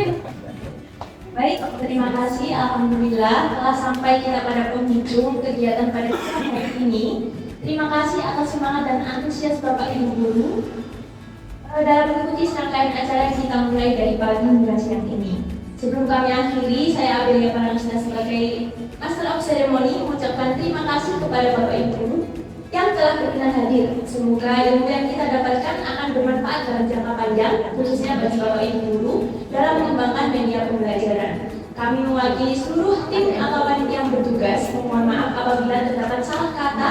Baik, terima kasih. Alhamdulillah telah sampai kita pada penghujung kegiatan pada hari ini. Terima kasih atas semangat dan antusias Bapak Ibu guru dalam mengikuti serangkaian acara yang kita mulai dari pagi hingga siang ini. Sebelum kami akhiri, saya Abelia Parangsta sebagai Master of Ceremony mengucapkan terima kasih kepada Bapak Ibu guru yang telah berkenan hadir. Semoga ilmu yang kita dapatkan akan bermanfaat dalam jangka panjang, khususnya bagi Bapak Ibu guru dalam mengembangkan media pembelajaran. Kami mewakili seluruh tim atau panitia yang bertugas. Mohon maaf apabila terdapat salah kata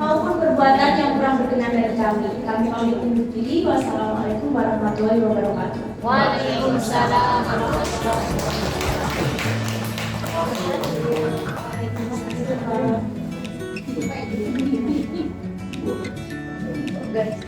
maupun perbuatan yang kurang berkenan dari kami. Kami pamit undur diri. Wassalamualaikum warahmatullahi wabarakatuh. Waalaikumsalam warahmatullahi Guys,